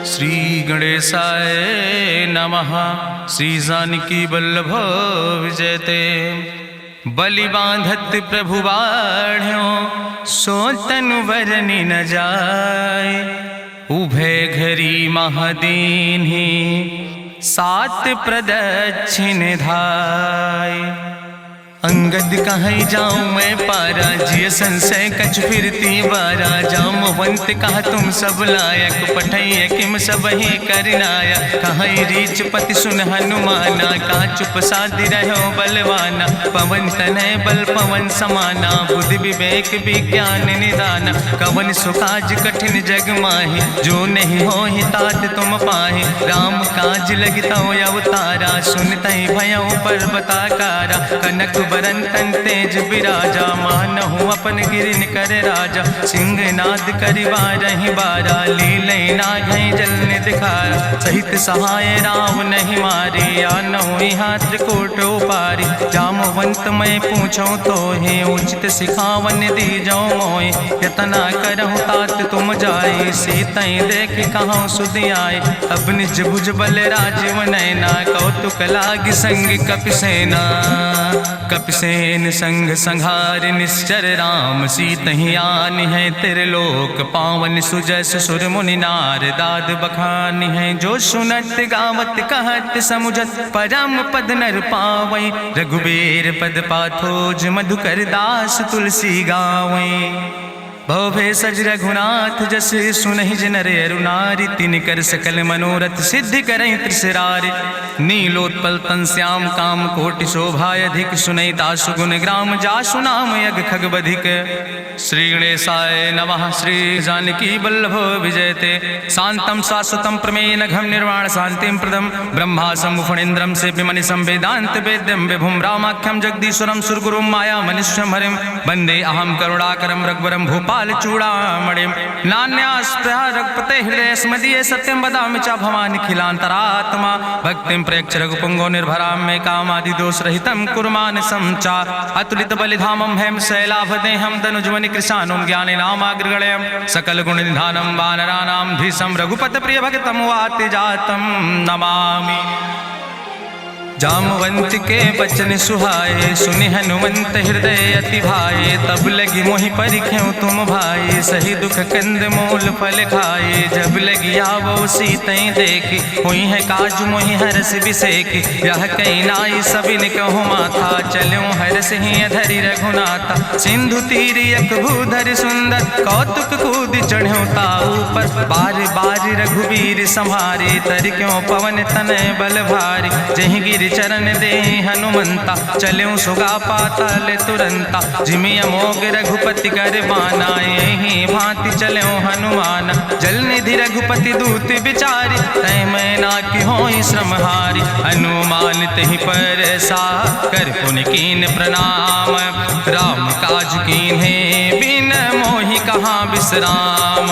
श्री गणेशाय नमः। श्री जानकी वल्लभ विजयते। बलि बांधत प्रभु बाढ़ो सो तनु बरनि न जाय। उभय घरी महादीन्हि सात प्रदक्षिण धाय। अंगद कहीं जाऊं मैं पारा जिय संशय कछ फिरती बारा। जामवंत कहा तुम सब लायक पठैय किम सब ही करनाया। कहीं रीच पति सुन हनुमाना कहा चुप साधि रहो बलवाना। पवन तनय बल पवन समाना बुद्धि विवेक विज्ञान निदाना। कवन सुकाज कठिन जग माहि जो नहीं हो ही तात तुम पाहि। राम काज लगता अवतारा सुनतहि भयो पर्वताकारा। कनक बरन तन तेज बिराजा मानहु अपन गिरिन कर राजा। सिंह नाद करिवा रही बारा लीले नाघई जल ने दिखारा। सहित सहाय राम नहीं मारे आनहु हाथ कोट उपारी। जामवंत मैं पूछो तो हे उचित सिखावन दी जाओ मोय। यतना करहु तात तुम जाए सीतई देख कहूँ सुधि आए। अब निज भुज बल राजीव नैना कौतुक लाग संग कपिसेना। कपिसेन संग संहार निश्चर राम सीतहि आनि है त्रिलोक पावन। सुजस सुर मुनि नार दाद बखानि है। जो सुनत गावत कहत समुझत परम पद नर पावै। रघुबीर पद पाथोज मधुकर दास तुलसी गावै। भवे सज रघुनाथ जस सुनहि जिनर अरुनारि। तिनकर सकल मनोरथ सिद्धि करहि त्रिसरारि। नीलोत्पल तन श्याम काम कोटि शोभाय अधिक। सुनहि दासु गुण ग्राम जासु नाम यज्ञ खग बधिक। श्री गणेशाय नमः। श्री जानकी वल्लभ विजयते। शांतम शाश्वतम प्रमेय नघम निर्वाण शांतिम प्रदम। ब्रह्मा शंभु फणीन्द्रम सेव्यमणि संवेदांत वेद्यम विभुम रामाख्यम जगदीश्वरम सुरगुरुम माया मनुष्यम हरिम। वंदे अहम करुणाकरम रघुवरम भूपाल चूड़ामणिम। नान्यास्पृहा रघुपते हृदय स्मदीये सत्यम वदामि च भवानि खिलांतरात्मा। भक्तिम प्रयच्छ रघुपुंगो निर्भराम मे कामादि दोष रहितम कुर्मान् समचा। अतुलित बलिधामम हेम शैलाभदेहम दनुजवनि कृशानुम ज्ञाने नामाग्रगण्यम। सकल गुण निधानम वानराणाम धीशम रघुपत प्रिय भक्तम वाति जातम नमामि। जामवंत के बचन सुहाए सुनि हनुमंत हृदय अति भाए। तब लगी मोहि परिख्यों तुम भाई सही दुख कंद मूल फल खाए। जब लगी आवो सीतई देखी हुई है काज मोहि हरस बिसेखी। यह कई नाई सबिन कहु माथा चलूं हरस ही अधरि रघुनाथा। सिंधु तीर यक भूधर सुंदर कौतुक कूद चढ़्यो ताऊ पर। बार बार रघुबीर संहारे तर क्यों पवन तनय बल भारी। जहि गिर चरण दे हनुमंता चल्यों सुगा पाताल तुरंता। जिमि अमोघ रघुपति कर बाना यही भांति चल्यों हनुमान। जल निधि रघुपति दूत बिचारी तय मैं ना कि होई श्रमहारी। हनुमान तहि पर सा कर पुनि कीन प्रणाम। राम काज कीन्हे बिन मोहि कहाँ विश्राम।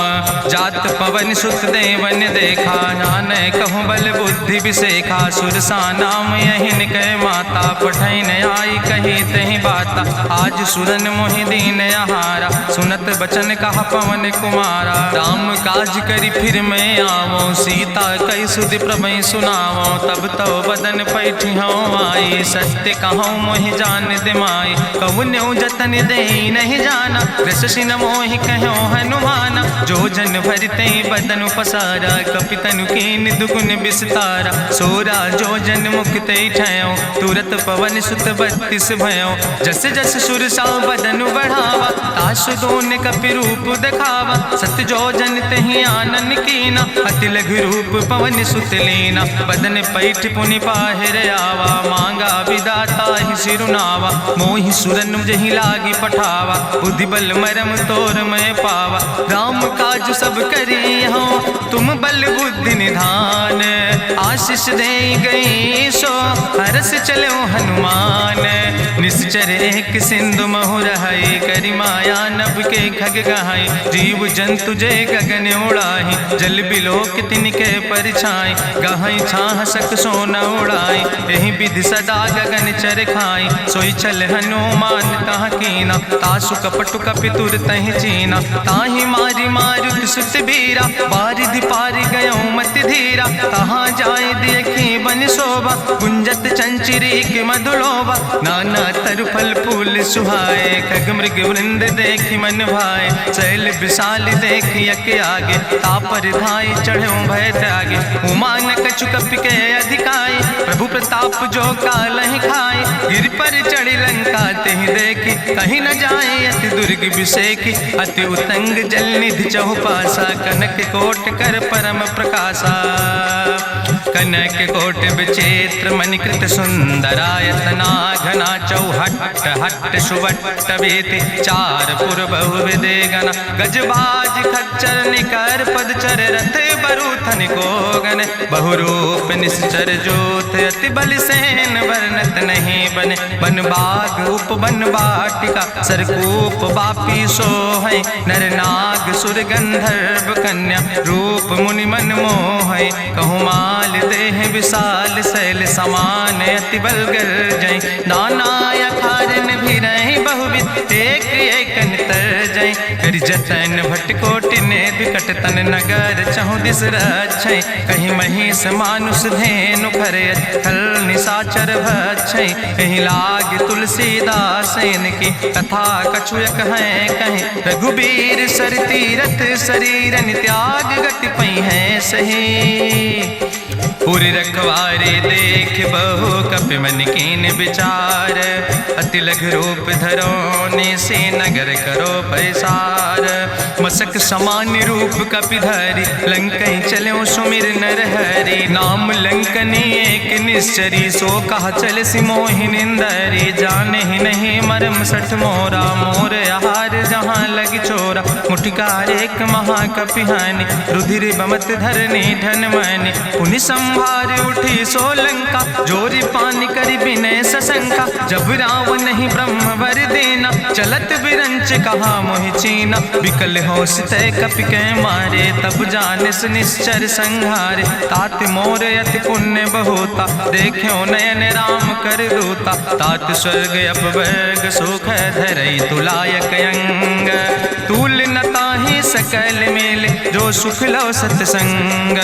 जात पवन सुत देवन देखा नानय कहूँ बल बुद्धि विसेखा। सुरसा नाम यहिन कह माता पठैन आई कही तहि बाता। आज सुरन मोहि दीन आहारा सुनत बचन कहा पवन कुमारा। राम काज करी फिर मैं आवो सीता कई सुधि प्रभु सुनावो। तब तो बदन पैठी हूँ आई सत्य कहूँ मोहि जान दिमाई। कहुन्यु जतन दे नहीं जाना रससिन मोहि कहो हनुमाना। जो जन भरते बदन पसारा कपितनु कीन दुगुन विस्तारा। सोरा जो जन मुक्ते ठयो तुरत पवन सुत 32 भयो। जस जस सुरसा बदन बढ़ावा तासु दोन कपि रूप दिखावा। सत जो जन तहि आनन कीना अति लघु रूप पवन सुत लीना। बदन पैठ पुनि पाहिर आवा मांगा विदाता ही सिरुनावा। मोहि सुरन जहि लागी पठावा बुद्धि बल मरम तोर मैं पावा। राम काज सब करी हो तुम बल बुद्धि निधान। आशीष दे गई सो हरस चलो हनुमान। निश्चर एक सिंधु महु रहाई करी माया नभ के खग गहाई। जीव जंतु जे गगन उड़ाही जल बिलोक तिनके परछाई। गहाई छाह सक सोना उड़ाई यही विधि सदा गगन चर खाई। सोई चल हनुमान तहाँ कीना तासु कपटु कपि तुर तहि चीना। ताहि मारी मारुत सुत बीरा बारिधि पारि गयो मति रघुबीरा, कहाँ जाए देखी बन शोभा, गुंजत चंचरी के मधुलोभा, नाना तरु फल फूल सुहाए, खग मृग वृंद देखी मन भाए, शैल विशाल देखी यके आगे, तापर धाय चढ़ो भय त्यागे, उमान कछु कपि के अधिकाई, प्रभु प्रताप जो कालहि खाए, गिर पर चढ़ी लंका तेहि देखी, कहीं न जाए अति दुर्ग विषेखी, अति उतंग जल निधि चहुपासा, कनक कोट कर परम प्रकाशा, कनक कोट विचित्र मणिकृत सुंदरायतना, घना चौहट्ट हट्ट सुवट्ट वेति, चार पुर बहु विदे गण, गजबाज खच्चर निकर पदचर, रथ बरूथन को गण, बहुरूप निश्चर जोत, अति बल सेन वर्णत नहीं बने, बन बाग उप बन बाटिका, सरकूप बापी सोहै, नर नाग सुर गंधर्व कन्या, रूप मुनि मन मोहै, कहूँ माल देह विशाल शैल समान, अति बल गर्जै, नाना अखारन भी रही बहुविध, एक एक तर जय, कर जतन भटकोटि ने विकट तन नगर, चहु दिस रक्षै, कहीं महिष मानुष धेनु खरे, खल निशाचर भक्षै, कहीं लाग तुलसीदास इनकी, कथा कछुयक है कहीं, रघुबीर सर तीरथ शरीरन त्याग गति पई है सही, पूरी रखवारे देख बहु कपि मन कीन विचार, अति लघु रूप धरोने से नगर करो पैसार, मसक समान रूप कपि धरि, लंकई चलो सुमिर नर हरि, नाम लंकनी एक निश्चरी, सो कहा चल सिमोहि निंदरी, जाने ही नहीं मरम सठ मोरा, मोर आहार जहाँ लग चोरा, मुठिकार एक महाकपि हानि, रुधिर बमत धरनी धन मनि, पुनि संभार उठी सोलंका, जोरी पानी करी विनय सशंका, जब रावण नहीं ब्रह्म वर देना, चलत बिरंच कहा मोहि चीना, विकल होश तय कपि के मारे, तब जानिस निश्चर संहारे, तात मोर अति पुण्य बहुता, देख्यो नयन राम कर दूता, तात स्वर्ग अपवर्ग सुख धरई तुलायक अंग, तूल न ताहि सकल मेल, जो सुख लो सत्संग,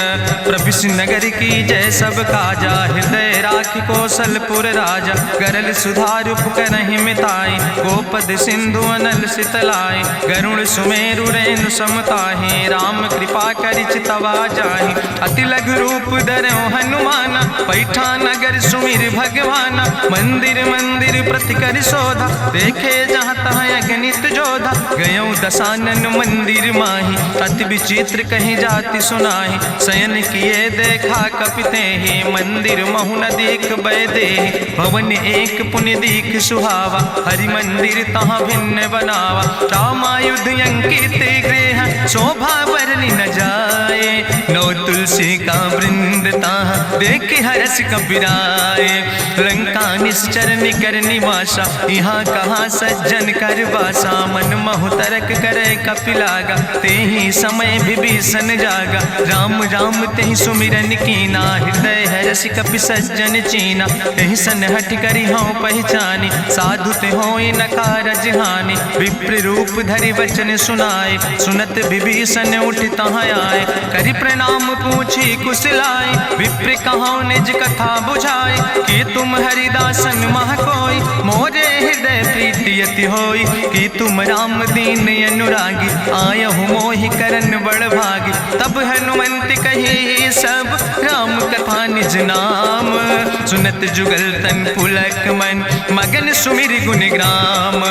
प्रभिस नगर की जय सब काजा, हृदय राखि कौशलपुर राजा, गरल सुधार उपकरहि मिताई, गोपद सिंधु अनल सितलाई, गरुड़ सुमेरु रेणु समताहि, राम कृपा करि चितवा जाहि, अति लघु रूप धरौ हनुमाना, पैठा नगर सुमिर भगवाना, मंदिर मंदिर प्रति कर शोधा, देखे जहाँ तहाँ अगणित जोधा, गयौ दशानन मंदिर माही, अति विचित्र कहीं जाति सुनाही, शयन किए देखा कपिते ही, मंदिर महु न देख बैदे, भवन एक पुण्य दीख सुहावा, हरि मंदिर तहाँ भिन्न बनावा, रामायुध अंकित गृह, शोभा बरली न जाए, नौ तुलसी का वृंद तहाँ देख हरस कपिराए, लंका निश्चर निकर निवासा, यहाँ कहाँ सज्जन कर बासा, मन महु तरक करे कपिलागा, ते ही समय विभीषण जागा, राम राम तेहि सुमिरन कीना, हृदय हरस कपि सज्जन चीना, तेहि सन हठ करी हूँ पहचानी, साधु ते होई न कारज हानि, विप्र रूप धरि वचन सुनाए, सुनत विभीषण उठ तहाँ आए, करि प्रणाम पूछी कुशलाए, विप्र कहाँ निज कथा बुझाए, कि तुम हरिदासन मह कोई, मोरे हृदय प्रीति अति होई, कि तुम राम दीन अनुरागी, आयहु मोहि करन बड़ भागी, तब हनुमंत कही सब राम कथा निज नाम, सुनत जुगल तन पुलक मन, मगन सुमिर गुण ग्राम,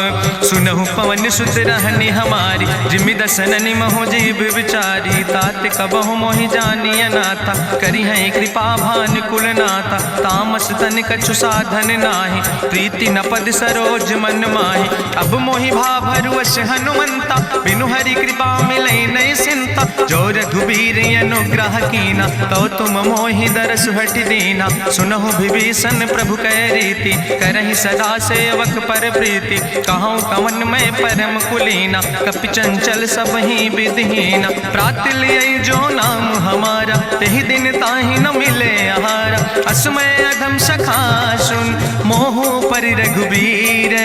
सुनहु पवन सुत रहनी हमारी, जिमि दसननि महु जीव विचारी, तात कबहु मोहि जानी अनाथा, करी है कृपा भान कुल नाथा, तामस तन कछु साधन नाही, प्रीति न पद सरोज मन माही, अब मोहि भाभरुवश हनुमंता, बिनु हरि कृपा मिलै नहीं सिंता, जो रघुबीर अनुग्रह कीना, तो तुम मोहि दरस हट दीना, सुनहु विभीषण प्रभु कै रीति, करहि सदा सेवक पर प्रीति, कहूँ कवन में परम कुलीना, कपि चंचल सब ही विधिहीना, प्रात लिय जो नाम हमारा, तेहि दिन ताहि न मिले आहारा, असमय अधम सखा सुन, मोहु पर रघुबीर,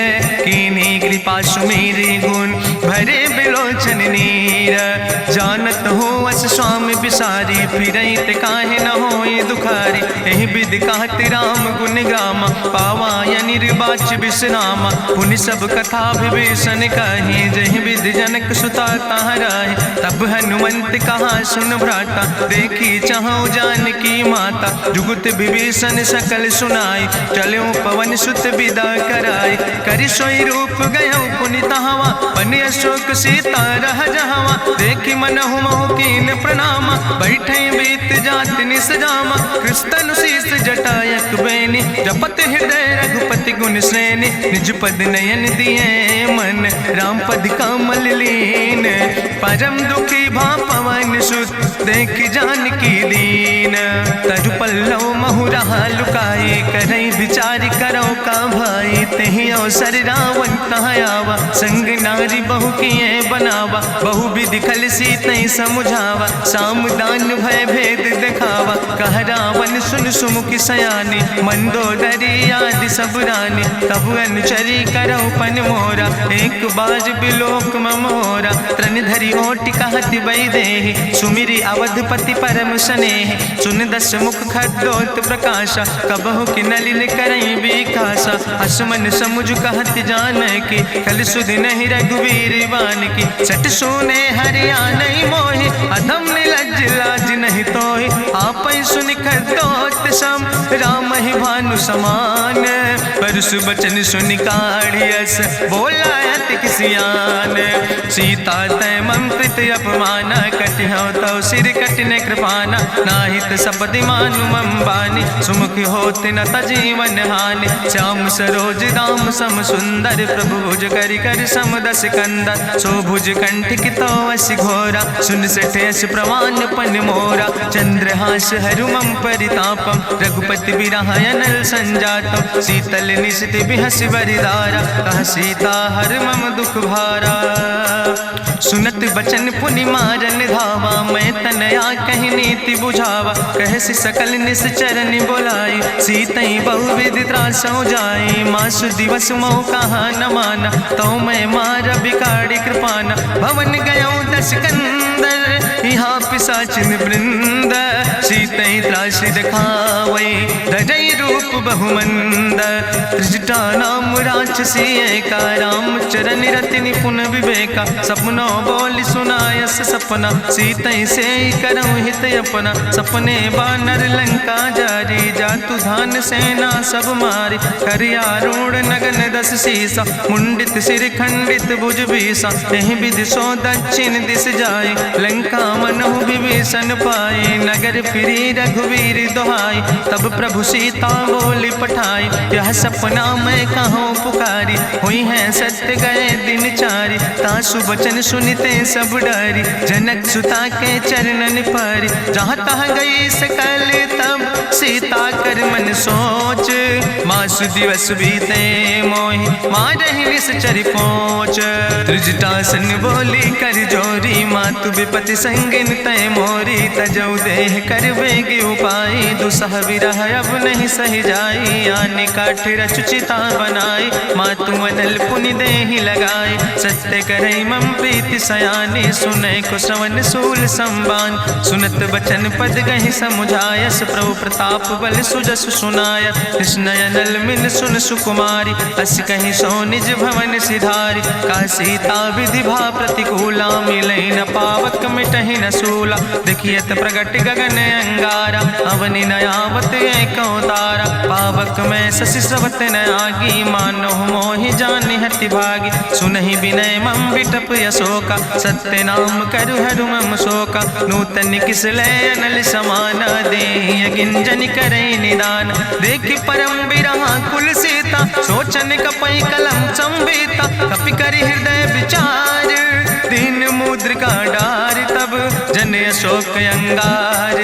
कीन्ही कृपा सुमेरि गुण, भरे बिलोचन नीर, जानत हो अस स्वामी बिसारी, फिरई ते काहे न होई दुखारी। एहि विधि कहत राम गुण गामा, पावा निर्बाच विश्रामा। पुनि सब कथा विभीषण कही, जहि विधि जनक सुता कहाँ रहे। तब हनुमंत कहा सुन भ्राता, देखी चाहूँ जानकी माता। जुगुत विभीषण सकल सुनाई, चलो पवन सुत विदा कराई। करि सोई रूप गयो पुनि तहवा, बन अशोक सीता रह जहवा। देखी मनहु महु कीन प्रणामा, बैठे बीत जात निस जामा। कृष्ण शीस जटायक बेनी, जपत हृदय रघुपति गुण श्रेणी। निज पद नयन दिए मन, राम पद कमल लीन। परम दुखी भा पवन सुत, देख जानकी दीन। तरु पल्लव महु रहा लुकाई, करई विचार करो का भाई। तेहि अवसर रावण तहाँ आवा, संग नारी बहु किए बनावा। बहु विधि खल सीतै समुझावा, साम दान भय भेद दिखावा। कह रावण सुन सुमुखी सयानी, मंदोदरी आदि सब रानी। तब अनुचरी करो पन मोरा, एक बार बिलोक ममोरा। त्रन धरि ओटि कहत वैदेही, सुमिरी अवधपति परम स्नेह। सुन दस मुख खद्योत प्रकाशा, कबहु कि नलिन करई बिकासा। असमन समुझ कहत जानकी, कल सुध नहीं रघुवीर बान की। सट सुने हरियाणई मोहि, अधम निलज्ज लाज नहीं तोहि। आपै सुनि खद्योत सम, राम ही भानु समान। परसु बचन सुनि काढ़ियस, बोला अति किसियान। सीता तै मम कृत अपमाना, कटिहौ तौ सिर कटिन कृपाना। नाहित सपदि मानु मम बानी, सुमुख होत न तजीवन हानि। श्याम सरोज दाम सम सुंदर, प्रभु भुज करि कर सम दस कंदर। सो भुज कंठ कितो अस घोरा, सुन सठेस प्रमाण पन मोरा। चंद्रहास हरु मम परितापम, रघुपति बिरहायनल संजातम। शीतल निशित बिहस बरिदारा, कह सीता हर मम दुख भारा। सुनत बचन पुनि मारन धावा, मैं तनया कहि नीति बुझावा। कहसि सकल निश्चरन बोलाई, सीतई बहुविधि त्रासौ जाई। मासु दिवस मोह कहा न माना, तो मैं मार बिकाड़ी कृपाना। भवन गयो दस कंदर, यहाँ पिशाचिन वृंद। सीतई त्रास दिखावई, धजई रूप बहुमंद। त्रिजटा नाम राक्षसी एका, राम चरण रति निपुण विवेका। सपनों बोल सुनायस सपना, सीतई से करऊँ हित अपना। सपने बानर लंका जारी, जातु धान सेना सब मारी। करियारूढ़ नगन दस सीसा, मुंडित सिर खंडित भुज बीसा। एहि विधि सो दक्षिण दिस जाय, लंका मनहु विभीषण पाए। नगर फिरी रघुवीर दोहाई, तब प्रभु सीता बोली पठाई। यह सपना मैं कहूँ पुकारी, हुई है सत्य गए दिन चारी। तासु बचन सुनते सब डरी, जनक सुता के चरणन पर। जहाँ तहाँ गई सकल तब, सीता कर मन सोच। मासु दिवस बीते मोहि, मारहि निश्चर पहुँच। त्रिजटासन बोली कर जोरी, मातु विपति संगिन तय मोरी। तजौ देह कर बेगी उपाय, दुसह विरह अब नहीं सही जाई। आने काठ रचुचिता बनाई, मातु मनल पुनि देहि लगाई। सत्य करई मम प्रीति सयानी, सुनै को श्रवण सूल संबान। सुनत बचन पद गहि समुझायस, प्रभु प्रताप बल सुजस सुनाय। कृष्णयनल मिन सुन सुकुमारी, अस कहि सो निज भवन सिधारी। का सीता विधि भा प्रतिकूला, मिलै न पावक मिटहि न सूला। देखियत प्रगट गगन अंगारा, अवनि नयावत एको तारा। पावक में शशि स्रवत न आगी, मानो मोहि जानि हति भागी। सुनहि विनय मम विटप यशोका, सत्य नाम करु हरु मम शोका। नूतन किसले अनल समाना, देहि गिंजन करई निदान। देखि परम बिरहा कुल सीता, सोचन कपई कलम संवेता। कपि करि हृदय विचार, दीन मुद्रिका डार। तब जन अशोक अंगार,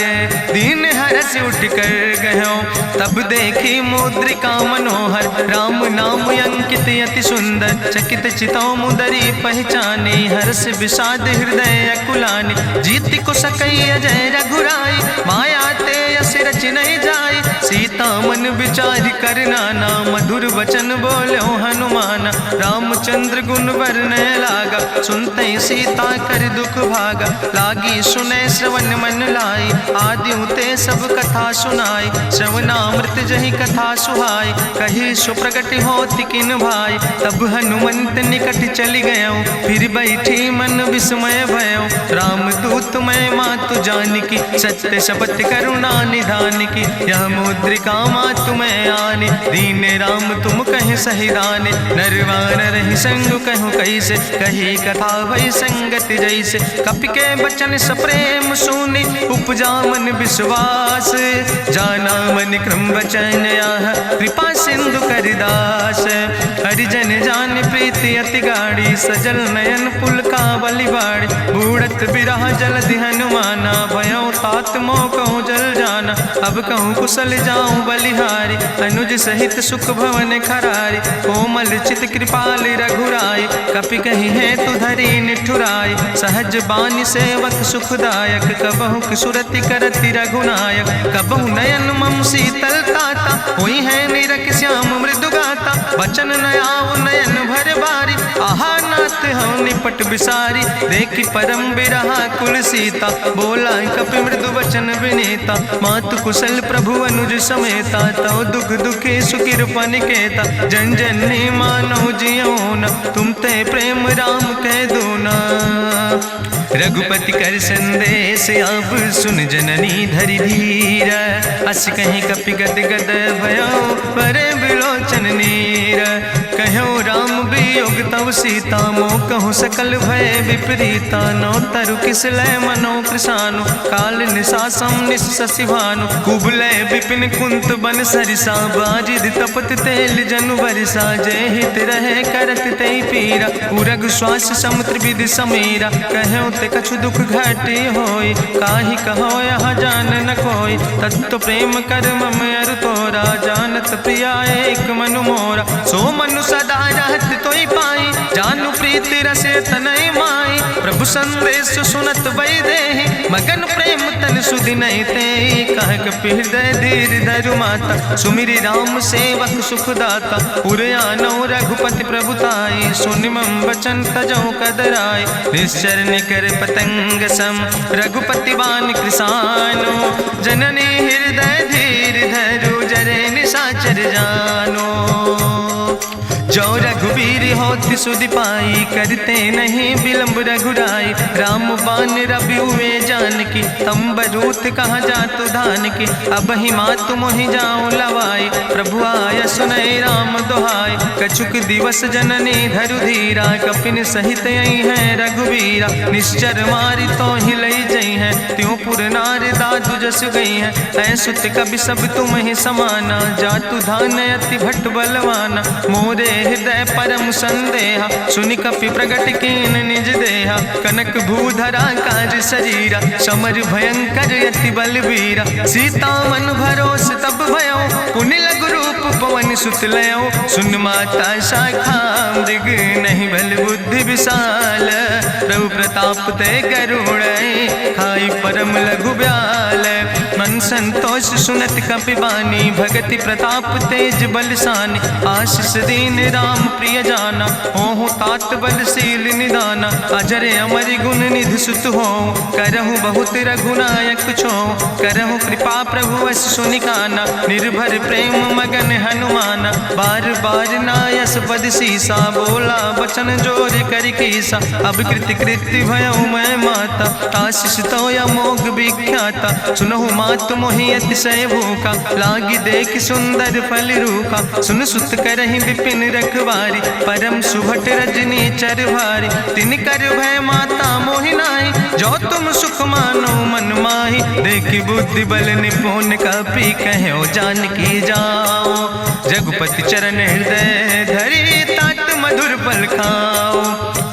दीन हरस उठ कर गयो। तब देखी मुद्रिका मनोहर, राम नाम अंकित अति सुंदर। चकित चितौ मुदरी पहचानी, हर्ष विषाद हृदय अकुलानी। जीत को सकई अजय रघुराई, माया ते यस रच नहीं जाई। सीता मन विचार कर नाना, मधुर वचन बोलो हनुमाना। रामचंद्र गुण वरने लागा, सुनते सीता कर दुख भागा, लागी सुने श्रवण मन लाई, आदियों ते सब कथा सुनाई, श्रवणामृत जही कथा सुहाई, कही सुप्रगट होति किन भाई, तब हनुमंत निकट चली गयो, फिर बैठी मन विस्मय भयो, राम दूत मैं मातु जानकी, सत्य शपथ करुणा निधान की, यह मुद्रिका मातु मैं आने, दीन राम तुम कहे सही दाने, नरवान रही संग कहूँ कैसे, कही कथा भई संगति जैसे, कपि के बचन सप्रेम सुनी, उपजा मन विश्वास, जाना मन क्रम वचन आह, कृपा सिंधु करिदास, हरिजन जान प्रीति अति गाड़ी, सजल नयन पुलकावली बाड़ी, बूढ़त बिरह जलधि हनुमाना, भयो तात मोह कहूँ जल जाना, अब कहूँ कुशल जाऊँ बलिहारी, अनुज सहित सुख भवन खरारी, कोमल चित कृपाल रघुराई, कपि कही है तु धरी निठुराई, सहज बानी सेवक सुखदायक, कबहु किशुरति करति रघुनायक, कबहु नयन मम शीतल ताता, हुई है निरख श्याम मृदु गाता, बचन नयाव नयन भर बारी, आहा नाथ हम निपट बिसारी, देखी परम बिरहा कुल सीता, बोला कपि मृदु वचन विनीता, मातु कुशल प्रभु अनुज समेता, तव दुख दुखी सुकृपा निकेता, जन जननी मानो जियो न, तुम ते प्रेम राम कह दो ना, रघुपति कर संदेश अब सुन जननी धरि धीर, अस कहीं कपि गद गद भयो परे बिलोचन नीर, कहो राम वियोग तव सीता, मोह कहूँ सकल भय विपरीता, नौ तरु किस लय मनो कृशानु, काल निशासम निशि भानु, कुबलय विपिन कुंत बन सरिसा, बाजिद तपत तेल जनु बरिसा, जय हित रहे करत ते पीरा, उरग श्वास समुद्र विधि समीरा, कहो ते कछु दुख घटी होई, काहि कहो यहाँ जान न कोई, तत्व प्रेम कर मम अरु तोरा, जानत प्रिया एक मनु मोरा, सो मनु सदा रहत तोई पाई, जानु प्रीति रसे तनय माई, प्रभु संदेश सुनत वै देहि, मगन प्रेम तन सुधि नहीं ते, कह कपि हृदय धीर धरु माता, सुमिरि राम सेवक सुखदाता, उरयानो रघुपति प्रभुताई, सुनि मम वचन तजौ कदराई, निश्चर निकर पतंग सम, रघुपति बान कृसानो, जननी हृदय धीर धरु जरे निशाचर जानो, जो रघुवीर होति सुधि पाई, करते नहीं विलंब रघुराई, राम बान रवि हुए जानकी, तंबरूथ कहाँ जातु धान की, अब ही मातु मोहि जाऊँ लवाई, प्रभु आय सुनय राम दुहाई, कछुक दिवस जननी धरु धीरा, कपिन सहित यही है रघुवीरा, निश्चर मारी तो ही लई जई है, त्यों पुर नार दादु जस गई है, ऐसुत कभी सब तुम ही समाना, जातु धान अति भट्ट बलवाना, मोरे हृदय परम संदेहा, सुनि कपि प्रगट कीन निज देहा, कनक भूधरा काज शरीरा, समर भयंकर यति बलवीरा, सीता मन भरोस तब भयो, पुनि लघु रूप पवन सुत लयो, सुन माता शाखा मृग नहीं बल बुद्धि विशाल, प्रभु प्रताप ते गरुड़ खाई परम लघु ब्याल, मन संतोष सुनत कपि बानी, भगति प्रताप तेज बलसानी, आशीष दीन राम प्रिय जाना, ओहु तात बलशील निदाना, अजर अमर गुण निधि सुत हो, करहु बहुत रघुनायक छो, करहु कृपा प्रभु वश सुनिकाना, निर्भर प्रेम मगन हनुमाना, बार बार नायस पद सीसा, बोला बचन जोर कर कीसा, अब कृति कृति भयो मैं माता, आशीष तो अमोघ विख्याता, सुनहु मातु मोहि अतिशय भूखा, लागी देख सुंदर फल रूखा, सुन सुत करहि विपिन रखवारी, परम सुभट रजनी चर भारी, तिन कर भय माता मोहि नाहि, जो तुम सुख मानो मन माहि, देखि बुद्धि बल निपुण कपि कहो जानकी जाओ, रघुपति चरण हृदय धरि तात मधुर फल खाओ,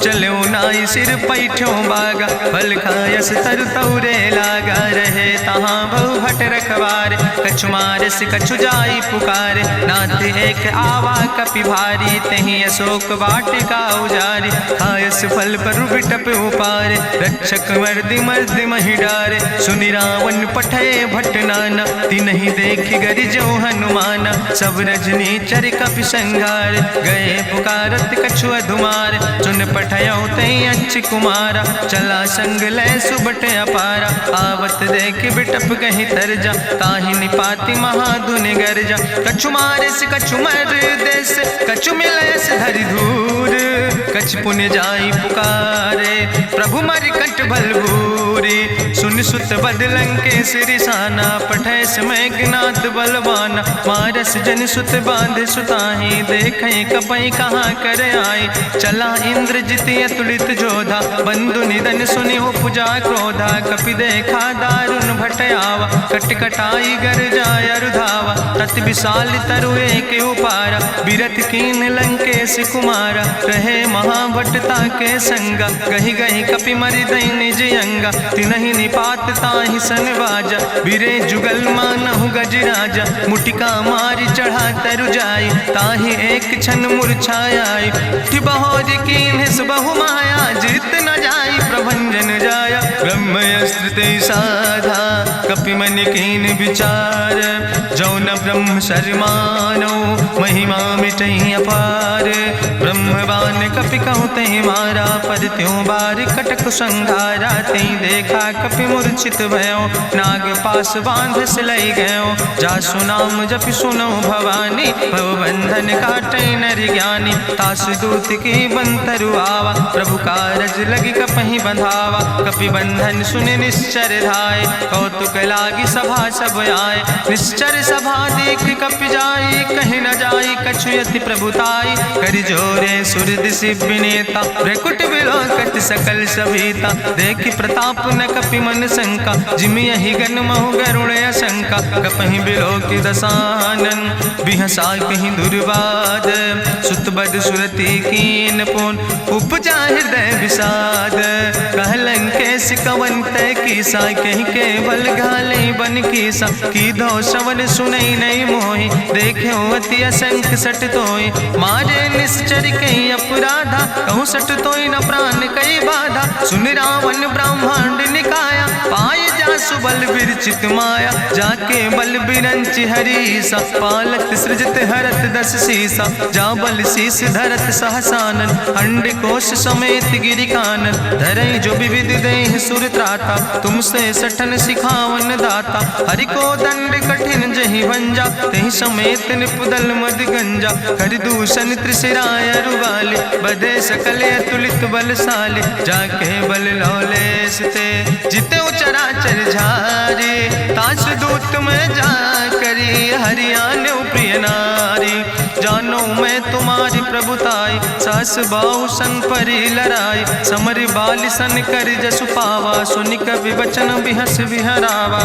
चलो नाई सिर पैठो बागा, फल खायस तरु तौरे लागा, रहे तहाँ बहु भट रखवारे। कछु मारस कछु जाई पुकारे, नाथ एक आवा कपि भारी। तहीं अशोक वाटिका उजारी, खायस फल पर बिटप उपारे। रक्षक मर्दि मर्दि महि डारे, सुनि रावण पठय भट नाना। तिन्हि देख गरिजो हनुमाना, सब रजनी चर कपि संघार। गए पुकारत कछु अधुमार, सुन पठयो तई अच्छ कुमारा। चला संग लै सुबट अपारा, आवत देख बिटप कहीं तरजा। ताहि निपाति महाधुनि गर्जा, कछु मारिस कछु मर देस। कछु मिलयस धरि धूर, कछ पुण्य जाई पुकारे। प्रभु मरि कंठ भल भूरी, सुन सुत बद लंकेश रिसाना। पठय समय ज्ञात बलवाना, मारस जन सुत बांध सुताहि। देखें कपई कहाँ कर आए, चला इंद्रजित अतुलित जोधा। बंधु निधन सुनि उपजा क्रोधा, कपि देखा दारुण भट आवा। कट कटाई गर जाय रुधावा, तत विशाल तरु एक उपारा। बिरथ कीन लंकेश कुमारा, रहे महाभटता के संगा। गहि गहि कपि मरि दई निज अंगा, तिन्हि निपात ताहि सन बाजा। बिरे जुगल मानहु गजराजा, मुटिका मारि चढ़ा तरु जाई। ताहि एक क्षण मूर्छाई, बहोज कीन्हिस बहु माया। जीत न जाई प्रभंजन जाया, ब्रह्मयस्त्र ते साधा। कपि मन कीन विचार, जौ न ब्रह्म शर्मानो। महिमा मिटई अपार, ब्रह्मवान कपि कहु तहि मारा। पर त्यों बार कटक संघारा, तई देखा कपि मूर्छित भयो। नाग पास बांध सिलई गयो, जासु नाम जपि सुनो भवानी। भव बंधन काटई नर ज्ञानी, तासु दूत की बंतरु आवा। प्रभु कारज लगी कपहि बंधावा, कपि बंधन सुनि निश्चर धाय। कौतुक लागी सभा सब आए, निश्चर सभा देख कपि जाई। कहीं न जाई कछु यति प्रभुताई, कर जोरे सुर दिसि विनेता। भ्रकुट विलोकत सकल सभीता, देखि प्रताप न कपि मन शंका। जिमि यहि गन महु गरुण शंका, कपहि बिलोकि दसानन। बिहसा कहीं दुर्वाद, सुत बद सुरति कीन पुन। उपजा हृदय विषाद, कहलन कैस कवन तय कीसा। कहीं केवल घाले बन कीसा, की दो श्रवण सुनई नहीं मोहि। देखे अति असंख सट तोय, मारे निश्चर कहीं अपराधा। कहूँ सट तोय न प्राण कई बाधा, सुन रावण ब्रह्मांड निकाया। पाय जासु बल विरचित माया, जाके बल बिरंचि हरीसा। पालत सृजत हरत दस सीसा, जा बल शीस धरत सहसानन। अंड कोश समेत गिरि कानन, धरई जो विविध देह सुर त्राता। तुमसे सठन सिखावन दाता, हरि को दंड कठिन जहि भंजा। तहि समेत निपुदल मद गंजा, कर दूषण त्रिशिराय रुवाले। बधे सकल अतुलित बलशाले, जाके बल लौलेस ते। जिते चराचर झारे, तास दूत में जा करी। हरियाणा प्रिय नारी, जानो मैं तुम्हारी प्रभुताई। सास बाहु सन परी लड़ाई, समर बाल सन कर जसु पावा। सुनि कवि वचन बिहस विहरावा,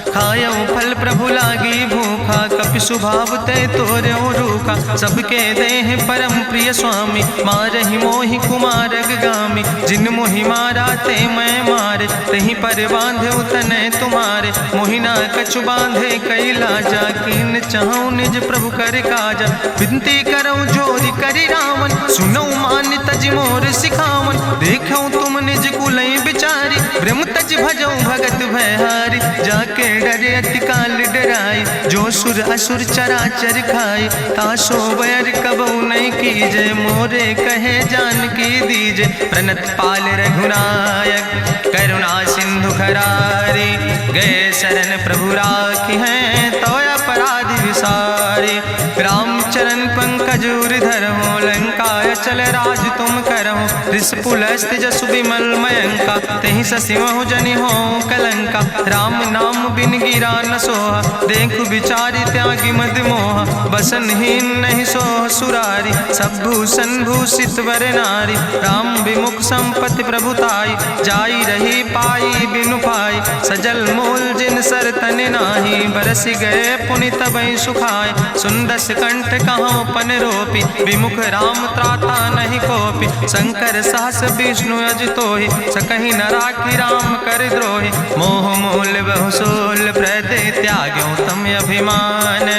खायो फल प्रभु लागी भूखा। कपि स्वभाव ते तोर्यो रूखा, सबके देह परम प्रिय स्वामी। मारहि मोहि कुमारग गामी, जिन मोहि मारा ते मैं मारे। तहीं पर बांधे तने तुम्हारे, मोहिना कछु बांधे कई लाजा। कीन चाहूं निज प्रभु कर काजा, विनती करऊं जोरी करी रावण। सुनऊ मान तज मोर सिखावन, देखऊं तुम निज कुलई बिचारी। ब्रह्म तज भजऊं भगत भयहारी, जाके डरे अति काल डराई। जो सुर असुर चराचर खाई, तासो बैर कबऊ नहीं कीजे। मोरे कहे जान की दीजे, प्रणत पाल रघुनायक। करुणा सिंधु खरारी, गए शरण प्रभु राखी हैं। तो अपराध विसारी, रामचरण पंकज उर धरहु। लंकाय चल राज तुम करहु, रिसपुलस्त जसु विमल मयंका। तहि ससिमहु जनि हो कलंका, राम नाम बिन गिरा न सोहा। देखु विचारि त्यागी मद मोहा, बसनहीन नहीं सोह सुरारी। सब भूषण भूषित वर नारी, राम विमुख संपत्ति प्रभुताई। जाई रही पाई बिनु पाई, सजल मूल जिन सर तन नाही, बरस गए पुनि तबहि सुखाए। सुंदस कंठ कहाँ पन रोपी, विमुख राम त्राता नहीं कोपी। शंकर सहस विष्णु अजितोहि, सकहि न राखी राम कर द्रोहि। मोह मूल बहुसूल प्रदे त्याग्यो तम अभिमान।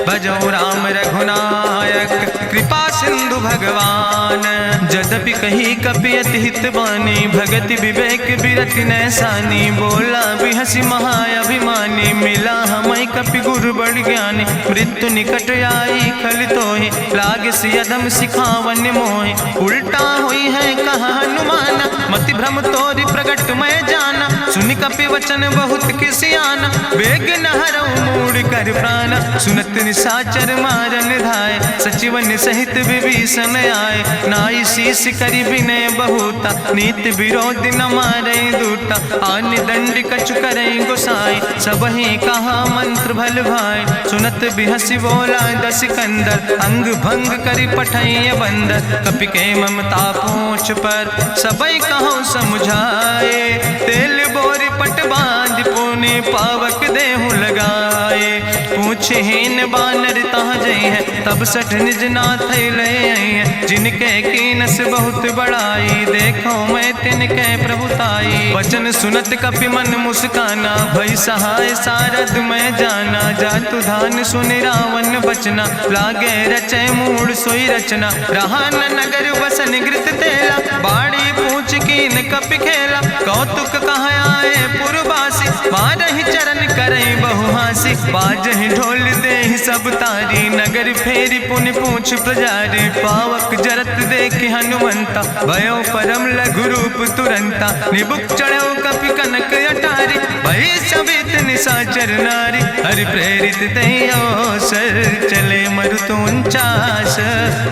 भजो राम रघुनायक कृपा सिंधु भगवान। यद्यपि कही कपि अति हित बानी, भगति विवेक बिरति नैसानी। बोला बिहसी महाअभिमानी, मिला हमै कपि गुरु बड़ ज्ञानी। मृत्यु निकट आई खल तोहि, लागे सियदम सिखावन मोहि। उल्टा हुई है कहा हनुमाना, मति भ्रम तोरि प्रगट मैं जाना। सुनि कपि वचन बहुत किसियाना, बेग न हरऊ मूढ़ कर प्राण। सुनत निशाचर मारन धाय, सचिवन सहित विभीषण आए। नाई शीस करि विनय बहुता, नीति विरोध न मारे दूता। आन दंड कछु करे गोसाई, सबहि कहा मंत्र भल भाई। सुनत बिहसी बोला दस कंदर, अंग भंग करि पठैय बंदर। कपि के ममता पूछ पर, सबई कहो समुझाए। तेल बोरी पट बांध पुनि पावक देहु लगाए। पूछहीन बानर तहाँ जई है, तब सठ निज नाथ ले आई है। जिनके कीनस बहुत बड़ाई, देखो मैं तिनके प्रभुताई। वचन सुनत कपि मन मुस्काना, भई सहाय सारद मैं जाना। जातु धान सुनि रावण बचना, लागे रचे मूढ़ सोई रचना। रहा न नगर बसन घृत तेला, बाड़ी पूछ कीन कपि खेला। कौतुक कहाँ आए पुरवासी, मारहि चरण करई बहु हासी। बाजहि ढोल देहि सब तारी, नगर फेरी पुनि पूछ प्रजारी। पावक जरत देख हनुमंता, भयो परम लघु रूप तुरंता। निबुक चढ़ो कपि कनक अटारी, भई सबित निशाचर नारी। हरि प्रेरित दई अवसर, चले मरुत 49।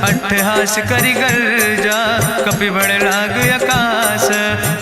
अट्ठहास करि गर्जा, कपि बड़ लाग आकाश।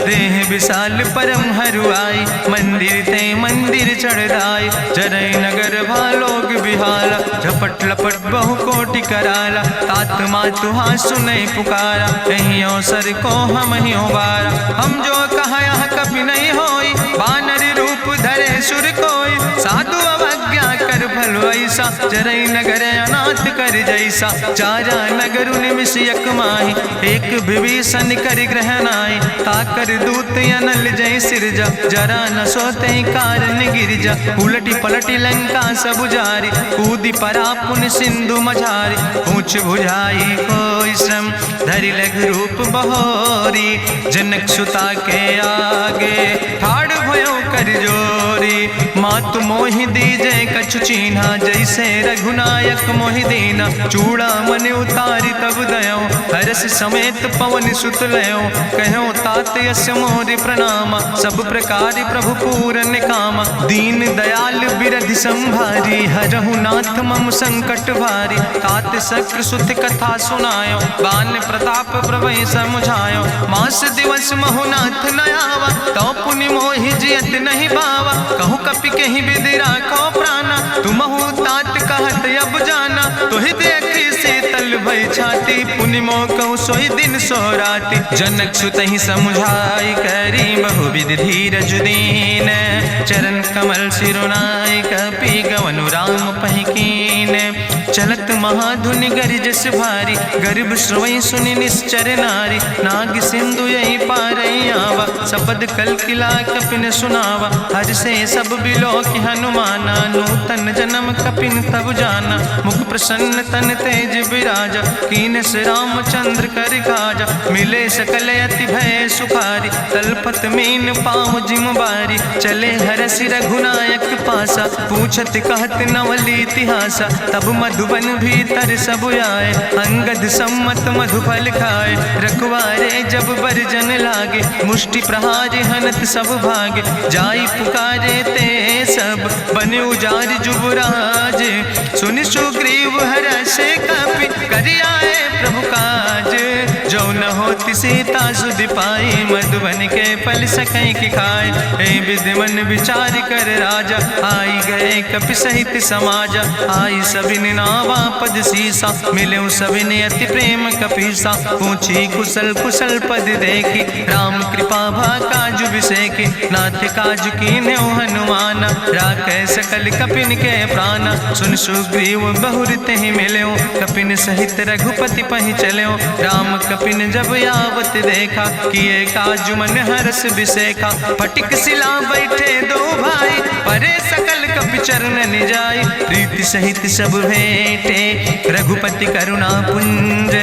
देह विशाल परम हरुआई, मंदिर ते मंदिर चढ़ाई। जरई नगर भालोग बिहाला, झपट लपट बहु कोटि कराला। तात मातु हाँ सुनै पुकारा, कहीं अवसर को हम ही उबारा। हम जो कहा यहाँ कभी नहीं होई, बानर रूप धरे सुर कोई। साधु अवज्ञा कर भल ऐसा, जरई नगर अनाथ कर जैसा। चारा नगर निमिष यक माही, एक विभीषण कर ग्रह नाई। ताकर दूत अनल जय सिरजा, जरा न सोते कारण गिरजा। उलटी पलटी लंका सब जारी, कूदी परा पुन सिंधु मझारी। पूछ बुझाई कोई श्रम, धरि लघु रूप बहोरी। जनक सुता के आगे, ठाड़ भयो कर जोरी। मातु मोहि दीजे कछु चीन्हा, जैसे रघुनायक मोहि दीना। चूड़ा मन उतारी तब दयो, हरस समेत पवन सुत लयो। कहो तात यस मोरि प्रणामा, सब प्रकार प्रभु पूरन कामा। दीन दयाल बिरधि संभारी, हरहु नाथ मम संकट भारी। तात शक्र सुत कथा सुनायो, बान प्रताप प्रभय समुझायो। मास दिवस महु नाथ न आवा, तो पुनि मोहि जियत नहीं बावा। कहूँ कपि कहीं विधि राखो प्राणा, तुमहु तात कहत अब जाना। तुहि देखी शीतल भई छाती, पुनि मोह कहूँ सोई दिन सो राति। जनक सुतहि समुझाई, करी बहुविधि धीरज दीन। चरण कमल सिरुनाई, कपि गवनु राम पहि कीन। चलत महाधुनि गरिजस भारी, गर्भ श्रोई सुनि निश्चर नारी। नाग सिंधु यही पारई आवा, सबद कल किला कपिन सुनावा। हर से सब बिलो कि हनुमाना, नूतन जन्म कपिन तब जाना। मुख प्रसन्न तन तेज विराजा, कीनस रामचंद्र कर काजा। मिले सकल अति भय सुखारी, तलपत मीन पाँव जिम बारी। चले हरसि रघुनायक पासा, पूछत कहत नवल इतिहासा। तब मधुबन भीतर सब आए, अंगद सम्मत मधुफल खाए। रखवारे जब बरजन लागे, मुष्टि प्रहारे हनत सब भागे। जाई पुकारे ते सब, बने उजार जुबराज। सुनि सुग्रीव हर्षे कपि, करि आए प्रभु काज। जो न होति सीता सुध पाई, मधुबन के फल सकई की खाए। ए विधि मन विचार कर राजा, आई गए कपि सहित समाजा। आई सबिन नावा पद सीसा, मिले सबिन अति प्रेम कपीसा। पूछी कुशल कुशल पद देखी, राम कृपा भा काजु विसेखी। नाथ काजु कीन्हे हनुमान, राखे सकल कपिन के प्राण। सुन सुग्रीव बहुर तेहि मिल्यो, कपिन सहित रघुपति पहि चल्यो। राम कपिन जब आवत देखा, किए काजु मन हरस विसेखा। फटिक सिला बैठे दो भाई, परे सकल कपि चरण जाय। प्रीति सहित सब भेंटे, रघुपति करुणा पुंज।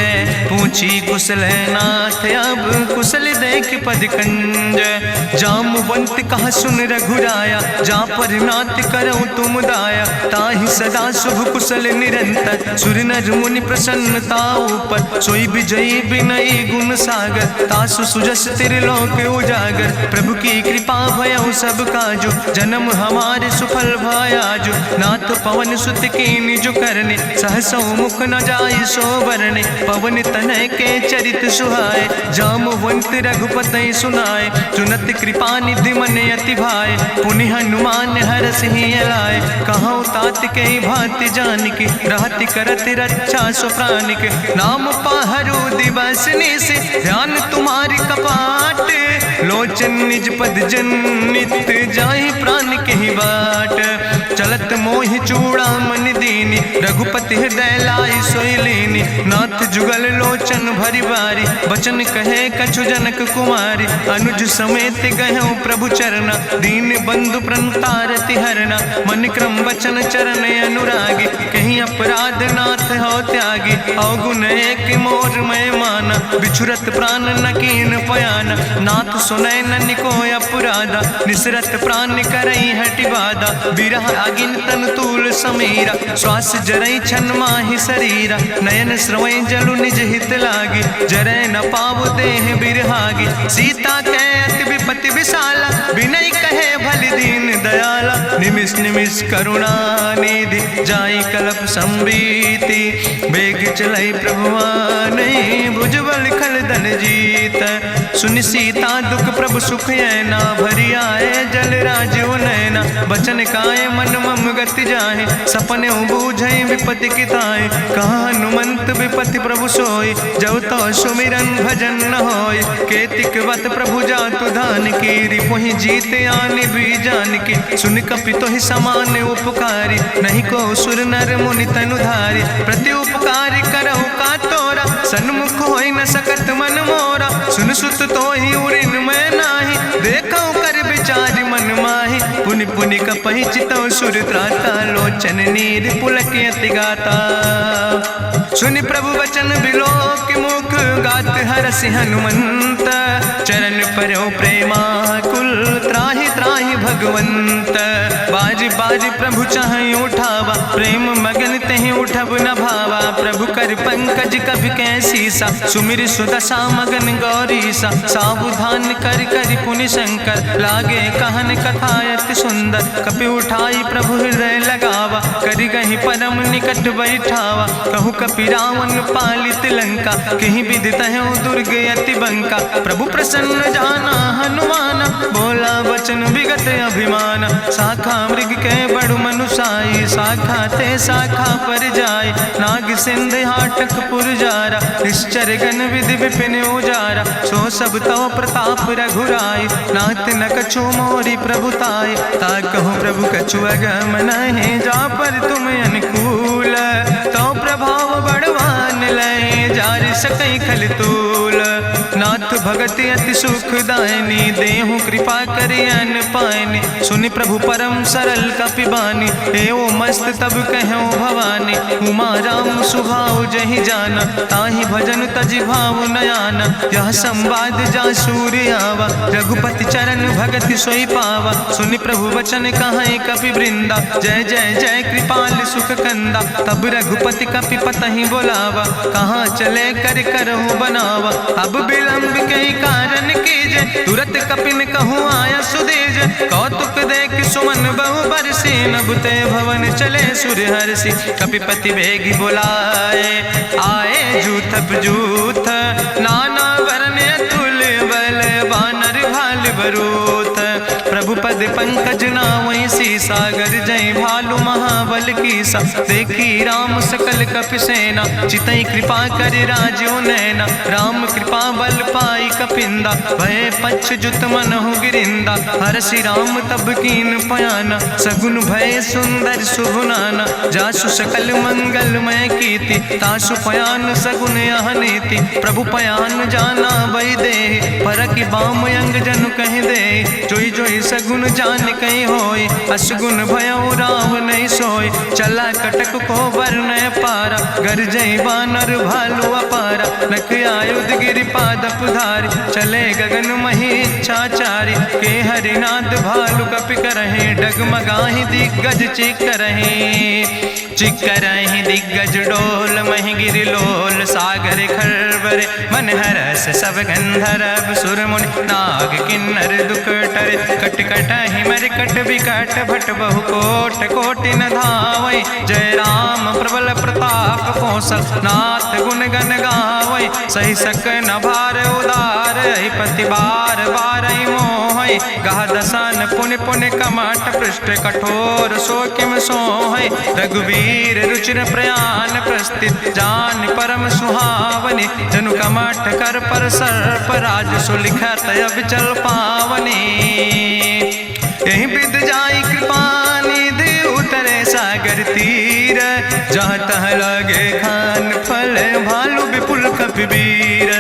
पूछी कुशल नाथ, अब कुशल देख पद कंज। जामवंत कहा सुन रघुराया, जा पर नाथ करऊं तुम दाया। ताहि सदा शुभ कुशल निरंतर, सुर नर मुनि प्रसन्नता ऊपर। सोई विजयी विनयी गुण सागर, तासु सुजस त्रिलोक उजागर। प्रभु की कृपा भयउ सब काजु, जन्म हमारे सुफल भयाजु। नाथ पवन सुत कीन्हि जो करने, सहसौ मुख न जाय सो बरने। पवन तनय के चरित सुहाए, जामवंत रघुपति सुनाए। चुनत कृपा निधि मन अति भाए, पुनि हनुमान हरषि लाए। कहौं तात के भांति जानकी, रहति करत रक्षा सो प्राणिक। नाम पाहरु दिवस निश, ध्यान तुम्हारी कपाट। लोचन निज पद जनित, जाहि प्राण के ही बाट। चलत मोहि चूड़ामणि दीनी, रघुपति हृदय लाई सोई लीनी। नाथ जुगल लोचन भरि बारी, बचन कहे कछु जनक कुमारी। अनुज समेत गहऊँ प्रभु चरना, दीन बंधु प्रणतारति हरना। मन क्रम वचन चरण अनुरागी, कहीं अपराध नाथ हो त्यागी। अवगुण एक मोर मैं माना, बिछुरत प्राण न कीन पयाना। नाथ सुनय ननि को अपराधा, निसरत प्राण करई हटि बाधा। बिरह अगिन तन तूल समीरा, श्वास जरई छन माहि शरीरा। नयन श्रवई जलु निज हित लागी, जरय न पाव देह बिरहागी। सीता के अति विपति विशाला, विनय कहे भलि दीन दयाला। निमिष निमिष करुणा निधि, जाई कलप संबीति। बेग चलई प्रभुआनहि, भुजबल खल धन जीत। सुनि सीता दुख प्रभु सुख ऐना, भरि आए जल राज नैना। बचन काय मन मम गति जाहे, सपने बूझई विपति किताए। कहा हनुमंत विपति प्रभु सोई, जब तो सुमिरन भजन न होय। केतिक वत प्रभु जातु धान की, रिपुहि जीत आने भी जान की। सुन कपि तोहि समान उपकारी, नहीं को सुर नर मुनि तनु धारी। प्रति उपकारी करहु का तोरा, सन्मुख होई न सकत मन मोरा। सुन सुत तोहि उरिन मैं नाही, देखौ कर विचार मन माहि। पुनि पुनि कपहि चितौ सुर त्राता, लोचन नीर पुलक अति गाता। सुनि प्रभु वचन बिलोक मुख, गात हरषि हनुमंत। चरण परौ प्रेमाकुल, त्राहि त्राहि भगवंत। बाज बाज प्रभु चाहि उठावा, प्रेम मगन तेहि उठब न भावा। प्रभु कर पंकज कभि कैसीसा, सुमिर सुदशा मगन गौरीसा। सावधान कर कर पुनि शंकर, लागे कहन कथा अति सुंदर। कपि उठाई प्रभु हृदय लगावा, करि गहि परम निकट बैठावा। कहु कपि रावण पालित लंका, कहि विधि तहु दुर्ग अति बंका। प्रभु प्रसन्न जाना हनुमाना, बोला वचन विगत अभिमान। शाखा मृग के बड़ु मनुसाई, शाखा ते शाखा पर जाय। नाग सिंध हाटक पुरजारा, निश्चर गण विधि विपिन उजारा। सो सब तव प्रताप रघुराई, नाथ न कछु मोरी प्रभुताई। ताकहु प्रभु कछु अगम नहीं, जा पर तुम अनुकूल। तो प्रभाव बड़वान लय, जार सकई खल तूल। नाथ भगति अति सुखदायनी, देहु कृपा करि अन पायनि। सुनि प्रभु परम सरल कपिबानी, एवं मस्त तब कहूँ भवानी। उमा राम सुभाव जहि जाना, ताहि भजन तजि भाव नयाना। यह संवाद जा सूर्य आवा, रघुपति चरण भगति सोई पावा। सुनि प्रभु वचन कहाई कपि वृंदा, जय जय जय कृपाल सुख कंदा। तब रघुपति कपि पतहि बोलावा, कहाँ चले कर करहु बनावा। अब विलंब कई कारण कीजे, तुरत कपिन कहूँ आया सुदेज। कौतुक देख सुमन बहु बरसी, नभते भवन चले सूर्य हर्षि। कपिपति बेगी बुलाए, आए जूथ जूथ नाना वरने बरूथ। प्रभु पद पंकज नावै सागर जय भालु महाबल कीसा। देखी राम सकल कपि सेना चितई कृपा कर राजो नैना। राम कृपा बल पाई कपिंदा भय पछ जुत मनहु गिरिंदा। हरषि राम तब कीन पयाना सगुन भय सुंदर शुभ नाना। जासु सकल मंगलमय कीर्ति तासु पयान सगुन यह नीति। प्रभु पयान जाना भई दे परखि बाम अंग जनु कह दे। जोई जोई सगुन जान कहीं होय असगुन भयो राम नहीं सोय। चला कटक को वर्ण पारा गरजई बानर भालू अपारा। नख आयुध गिरि पादप धारी चले गगन मही इच्छाचारी। के हरिनाद भालु कपि करहि डगमगाहि दिग्गज चिकरहि। चिकरहि दिग्गज डोल महि गिरि लोल सागर खरबर। मन हरस सब गंधर्व सुर मुनि नाग किन्नर दुख टरे। कट कटहि मरकट विकट भट बहु कोट कोटि न धावै। जय राम प्रबल प्रताप कौशल नाथ गुण गण गावै। सही सक न भार उदार पति बार बार मोहै। गह दसन पुनि पुनि कमठ पृष्ठ कठोर सो किम सोहै। रघुवीर रुचिर प्रयाण प्रस्थित जान परम सुहावनी। जनु कमठ कर पर सर्प राज सुलिखत अविचल पावनी। यही विद जाई कृपा निधि उतरे सागर तीर। जहाँ तह लगे खान फल भालू विपुल कपिवीर।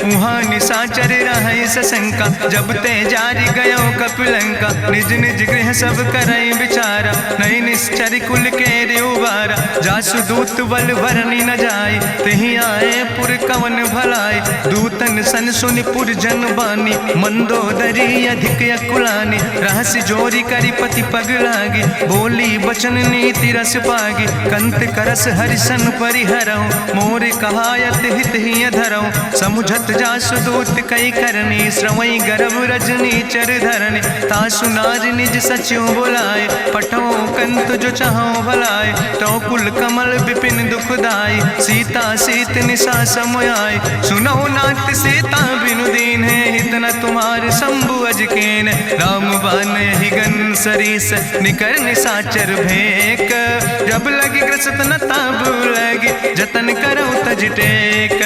उहाँ निशाचर रहै सशंका जब ते जारी गयो कपिलंका। निज निज गृह सब करई विचारा नहीं निश्चर कुल के उबारा। जासु दूत बल भरनी न जाय तेहि आए पुर कवन भलाई। दूतन सन सुनि पुर जन बानी मंदोदरी अधिक अकुलानी। रहस्य जोरी करी पति पग लागी बोली बचन नीति रस पागी। कंत करस हरिसन परिहरऊँ मोर कहायत हित ही धरऊँ। समुझत जासु दूत कई करनी श्रवई गर्भ रजनी चर धरनी। तासु नाज निज सचिव बुलाए पठो कंत जो चाहो भलाए। तो कुल कमल विपिन दुखदाई सीता सीत निशा समयाय। सुनो नाथ सीता बिनु दीन है हित न तुम्हार शंभु अजकेन। राम बान ही गन सरीस निकर निशाचर भेक। जब लगी ग्रसत न तब लगी जतन करो तज टेक।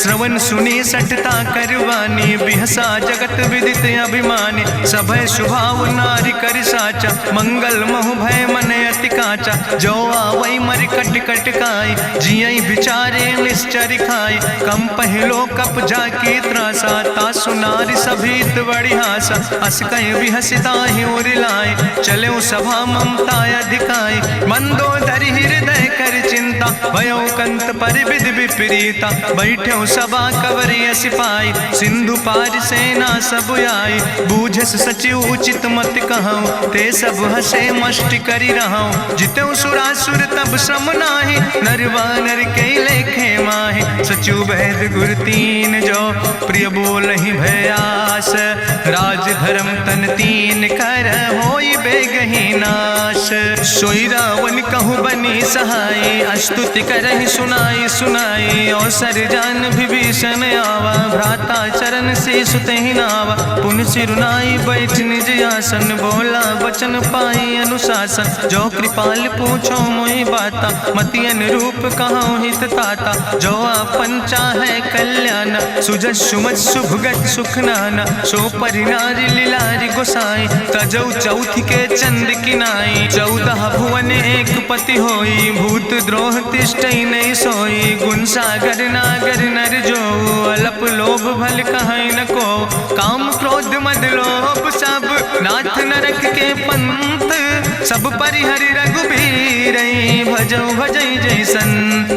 श्रवण सुनी सटता करवानी बिहसा जगत विदित अभिमानी। सभय स्वभाव नारी कर साचा मंगल महु भय मन अति काचा। जो आवै मर कट कट काई जियई बिचारे निश्चर खाई। कम पहलो कप जाकी त्रासा तासु नारी सभीत बड़ी हासा। अस कहीं बिहसिता ही उरिलाए चले सभा ममता अधिकाई। मंदोदरी हृदय कर चिंता भयो कंत पर विधि विपरीता। बैठो सभा कवरिय सिपाही सिंधु पार सेना सब आई। बूझस सचिव उचित मत कहूँ ते सब हसे मष्ट करी रहूँ। जितऊ सुरासुर तब श्रम नाही नर वानर के लेखे माहि। सचिव वैद गुर तीन जो प्रिय बोल ही भयास। राज धर्म तन तीन कर होई बेगही नाश। सोई रावण कहूँ बनी सहाय अस्तुति करहि सुनाई सुनाई। अवसर जान विभीषण आवा भ्राता चरण से सुतहि नावा। पुन सिरुनाई बैठ निज आसन बोला वचन पाई अनुशासन। जो कृपाल पूछो मोहि बाता मति अनुरूप कहूँ हित ताता। जो आपन चाहे कल्याण सुजस सुमत शुभगत सुख नाना। सो परिनारी लीलारी गोसाई तजौ चौथ के चंद किनाई। 14 भुवन एक पति होई भूत द्रोह तिष्ठई नहीं सोई। गुण सागर नागर नर जो अलप लोभ भल कहीं न को। काम क्रोध मद लोभ सब नाथ नरक के पंथ। सब परिहरि रघुबीर भजौ भजई जय संत।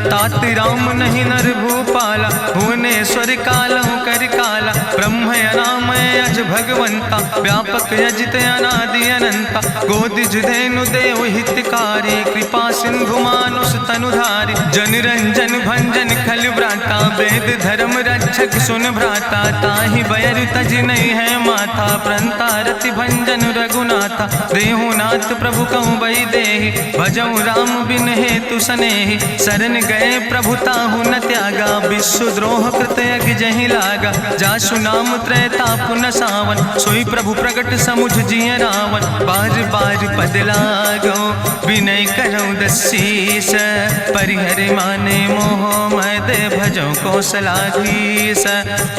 तात राम नहीं नर भूपाला भुवनेश्वर कालहु कर काला। ब्रह्म अनामय अज भगवंता व्यापक यजित अनादि अनंता। गोदिज धेनु देव हितकारी कृपा सिंधु मानुष तनुधारी। जन रंजन भंजन खल व्राता वेद धर्म रक्षक सुन भ्राता। ताहि बैर तज नहीं है माथा प्रंता रति भंजन रघुनाथा। देहु नाथ प्रभु कहूँ बई देहि भजऊ राम बिन हेतु सनेहि। शरण गए प्रभु ताहु न त्यागा विश्व द्रोह कृत यज्ञ जहि लागा। जासु नाम त्रैता पुन सा पावन, सोई प्रभु प्रगट समुझ जिय रावण। बार बार पद लागो विनय करो दसीस, परिहर माने मोह मद भजो कौशलाधीश।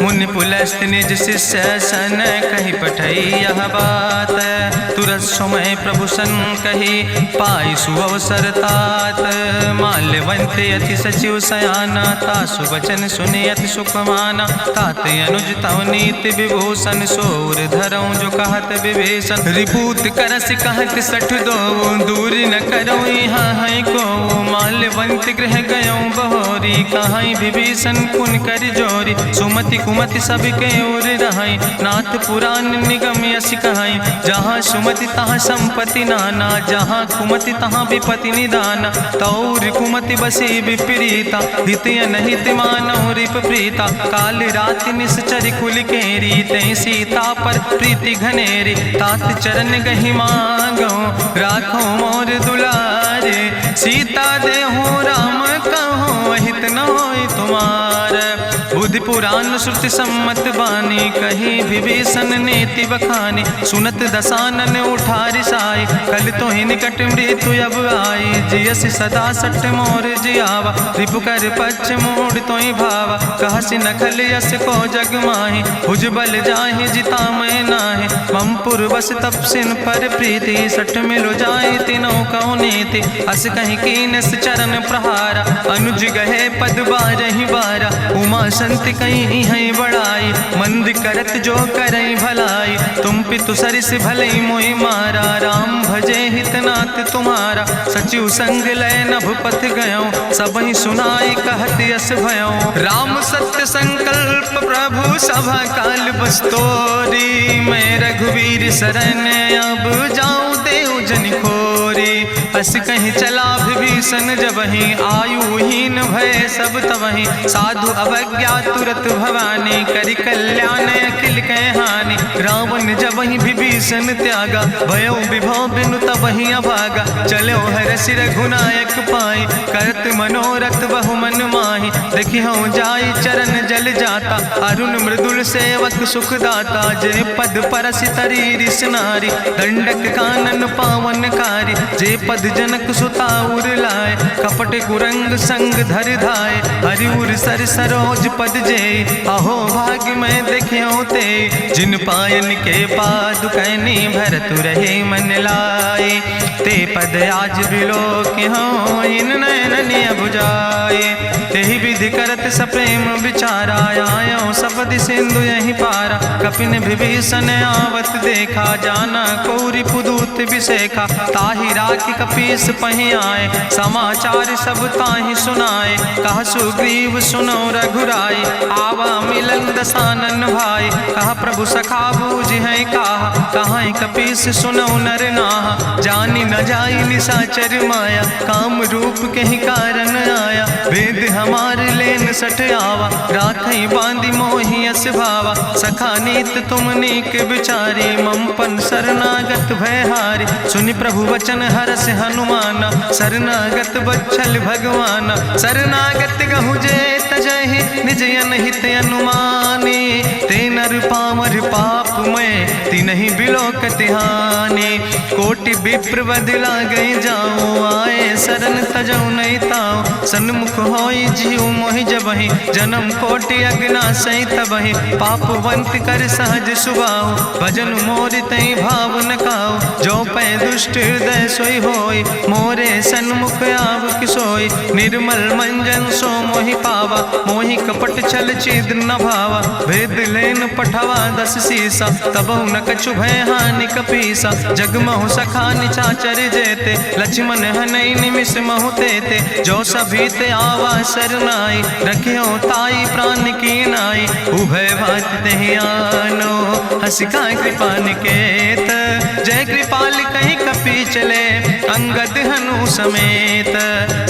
मुनि पुलस्त निज शिष्य सन कही पठई यह बात, तुरत समय प्रभु सन कही पाई सुअवसर तात। माल्यवंत अति सचिव सयाना, तासु वचन सुनि अति सुख माना। तात अनुज तव नीति विभूषण, सोर धरऊं जो कहत विभीषण। रिपूत करस कहत सठ दो, दूर न करो यहाँ है को। माल्यवंत गृह गयों बहोरी, कहाई विभीषण पुन कर जोरी। सुमति कुमति सबके ओर रहाई, नाथ पुराण निगम यश कहाई। जहाँ सुमति तहाँ संपत्ति नाना, जहाँ कुमति तहाँ विपत्ति निदाना। तौर कुमति बसी विपरीता, हित अनहित मानव रिप प्रीता। काल रात निश्चर कुल केरी, तै सीता पर प्रीति घनेरी। तात चरण गहि मांगो, राखो मोर दुलारे। सीता देहो राम कहो, हित न होय तुम्हार। बुद्धि पुराण श्रुति सम्मत बानी, कही विभीषण नीति बखानी। सुनत दसानन उठारि साई, कल तो ही निकट मृत्यु अब आई। जियस सदा सट मोर जियावा, रिपु कर पक्ष मोड़ तो ही भावा। कहसि नखल यस को जग माहि, भुज बल जाहि जिता मैं नाहि। मम पुरवस तपसिन पर प्रीति, सठ मिलो जाहि तिनो कौ नीति। अस कहीं कीनस चरण प्रहारा, अनुज गहे पद बारहि बारा। उमा संति कहीं है बड़ाई, मंद करत जो करई भलाई। तुम पितु सरिस भलई मोहि मारा, राम भजे हितनाथ तुम्हारा। सचिव संग लय नभ पथ गयो, सबहि सुनाई कहत यस भयो। राम सत्य संकल्प प्रभु सभा काल बस्तोरी। मैं रघुवीर शरण अब जाऊं देव जन खोरी। अस कहीं चला विभीषण जबहि, आयुहीन भय सब तबहि। साधु अवज्ञा तुरत भवानी, करि कल्याण अखिल कै हानि। रावण जबहि विभीषण त्यागा, भयो विभव बिनु तबहि अभागा। चलो हरषि रघुनायक पाई, करत मनोरथ बहु मन माहि। देखियो जाई चरण जल जाता, अरुण मृदुल सेवक सुख दाता। जे पद परसि तरी रिस नारी, दंडक कानन पावन कारी। जे पद जनक सुता उर लाए, कपट कुरंग संग धर धाय। हरिउर सर सरोज पद जे, अहो भाग्य मैं देखियो ते। जिन पायन के पादुकैनी, भरत रहे मन लाए। ते पद आज बिलो के हो, इन नयन बुझाए। तेहि विधि करत सप्रेम विचारा, आयो सपदि सिंधु यही पारा। कपिन विभीषण आवत देखा, जाना कौरि पुदूत विशेखा। ताहि राखि कपीस पहि आए, समाचार सब ताहि सुनाए। कहा सुग्रीव सुनो रघुराई, आवा मिलन दसानन भाई। कहा प्रभु सखा बूझ है कहा, कहाँ कपीस सुनो नर नाहा। जानी न जाई निशाचर माया, काम रूप के ही कारण आया। वेद हमार लेन सठ आवा, राखई बांधी मोहि यस भावा। सखा नीत तुम नीक विचारी, मम पन शरणागत भयहारी। सुनि प्रभु वचन हरस हनुमाना, शरणागत बच्छल भगवाना। शरणागत गहु जे तजहि, निज अनहित अनुमानी। ते नर पामर पाप में, तिन्हि बिलोकति हानि। कोटि विप्र बदला गई जाऊं, आए शरण तजऊ नहीं ताऊं। सन्मुख होई जीव मोहि जबहि, जन्म कोटि अग्ना सही तबहि। पापवंत कर सहज सुभाऊ, भजन मोर तई भाव न काऊ। जो पै दुष्ट हृदय सोई होई, मोरे सन्मुख आव किसोई। निर्मल मंजन सो मोहि पावा, मोहि कपट छल छिद्र न भावा। भेद लेन पठवा दस सीसा, तबहु न कछु भय हानि कपीसा। जगमहु सखा निचाचर जेते, लक्ष्मण हनई निमिष महु तेते। जो सभी ते आवा सरनाई, रखियो ताई प्राण की नाई। उभय भात तेहि आनो, हसिका कृपा निकेत। जय कृपाल कहीं कपी चले, अंगद हनु समेत।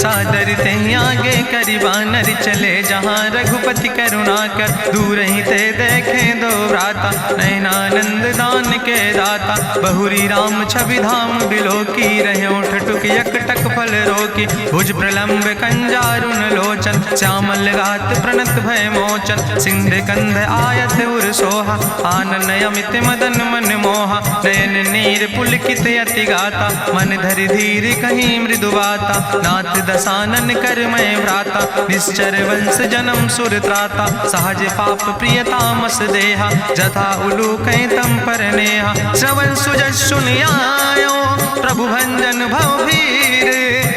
सादर तहीं आगे करि बानर चले, जहाँ रघुपति करुणा कर दूर ही ते देखे दो भ्राता। नयनानंद दान के दाता, बहुरी राम छवि धाम बिलोकी। रहे ठटुक यकटक फल रोकी, भुज प्रलंब कंजारुन लोचन। श्यामल गात प्रणत भय मोचन, सिंध कंध आयत उर सोहा। आनन अमित मदन मन मोहा, नयन नीर पुलकित अति गाता। मन धरि धीर कहीं मृदु बाता, नाथ दसानन कर मैं भ्राता। निश्चर वंश जन्म सुर त्राता, सहज पाप प्रिय तामस देहा। जथा उलूक तम पर नेहा, श्रवण सुजस सुनियायो। प्रभु भंजन भव भीर,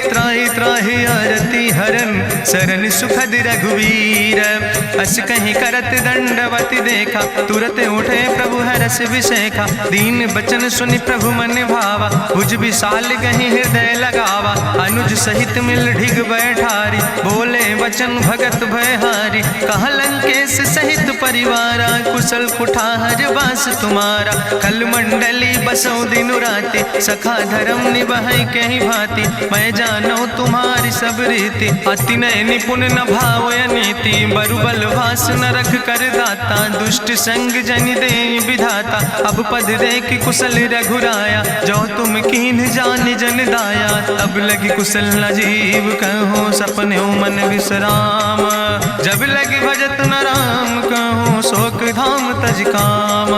त्राहि त्राहि आरती हरन। शरण सुखद रघुवीर, अस कहीं करत दंडवती देखा। तुरत उठे प्रभु हरस विशेखा, दीन बचन सुनि प्रभु मन भावा। भुज विशाल कहीं हृदय लगावा, अनुज सहित मिल ढिग बैठारी। बोले वचन भगत भयहारी, कहा लंकेश सहित परिवारा। कुशल कुठार वास तुम्हारा, कल मंडली बसो दिनु राति। सखा धर्म निभाई कहीं भांति, मैं जानो तुम्हारी सब रीति। अति नय निपुण न भाव नीति, बरुबल भास न रख कर दाता। दुष्ट संग जन दे विधाता, अब पद देख कुशल रघुराया। जो तुम कीन जान जन दाया, तब लगी कुशल न जीव कहो। सपने मन विश्राम, जब लगी भजत न राम कहो। शोक धाम तज काम,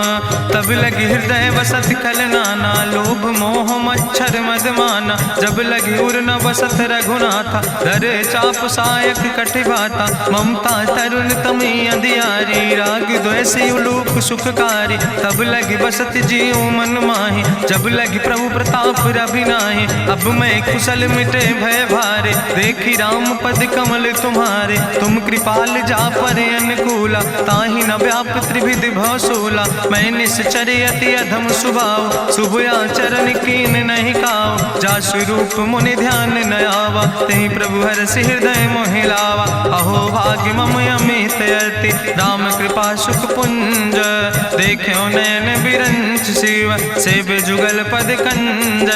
तब लगी हृदय बसत कल नाना। लोभ मोह मच्छर मद माना, जब लगी उर न बसत रघुनाथा। धरे चाप सायक कटिबाता, ममता तरुण तमी अंधियारी। राग द्वेष उलूक सुखकारी, तब लगी बसत जीव मन माही। जब लगी प्रभु प्रताप रवि नाही, अब मैं कुशल मिटे भय भारे। देखी राम पद कमल तुम्हारे, तुम कृपाल जा पर अनुकूला। ताहि न व्याप त्रिविध भवसूला, मैं निश्चर अति अधम सुभाव। शुभ आचरण कीन नहीं काव, जा स्वरूप मुनि ध्यान न आवा। तेहि प्रभु हरषि हृदय मोहि लावा। अहो भाग्य मम अमित अति, राम कृपा सुख पुंज। देखो नयन बिरंच शिव, सेव जुगल पद कंज।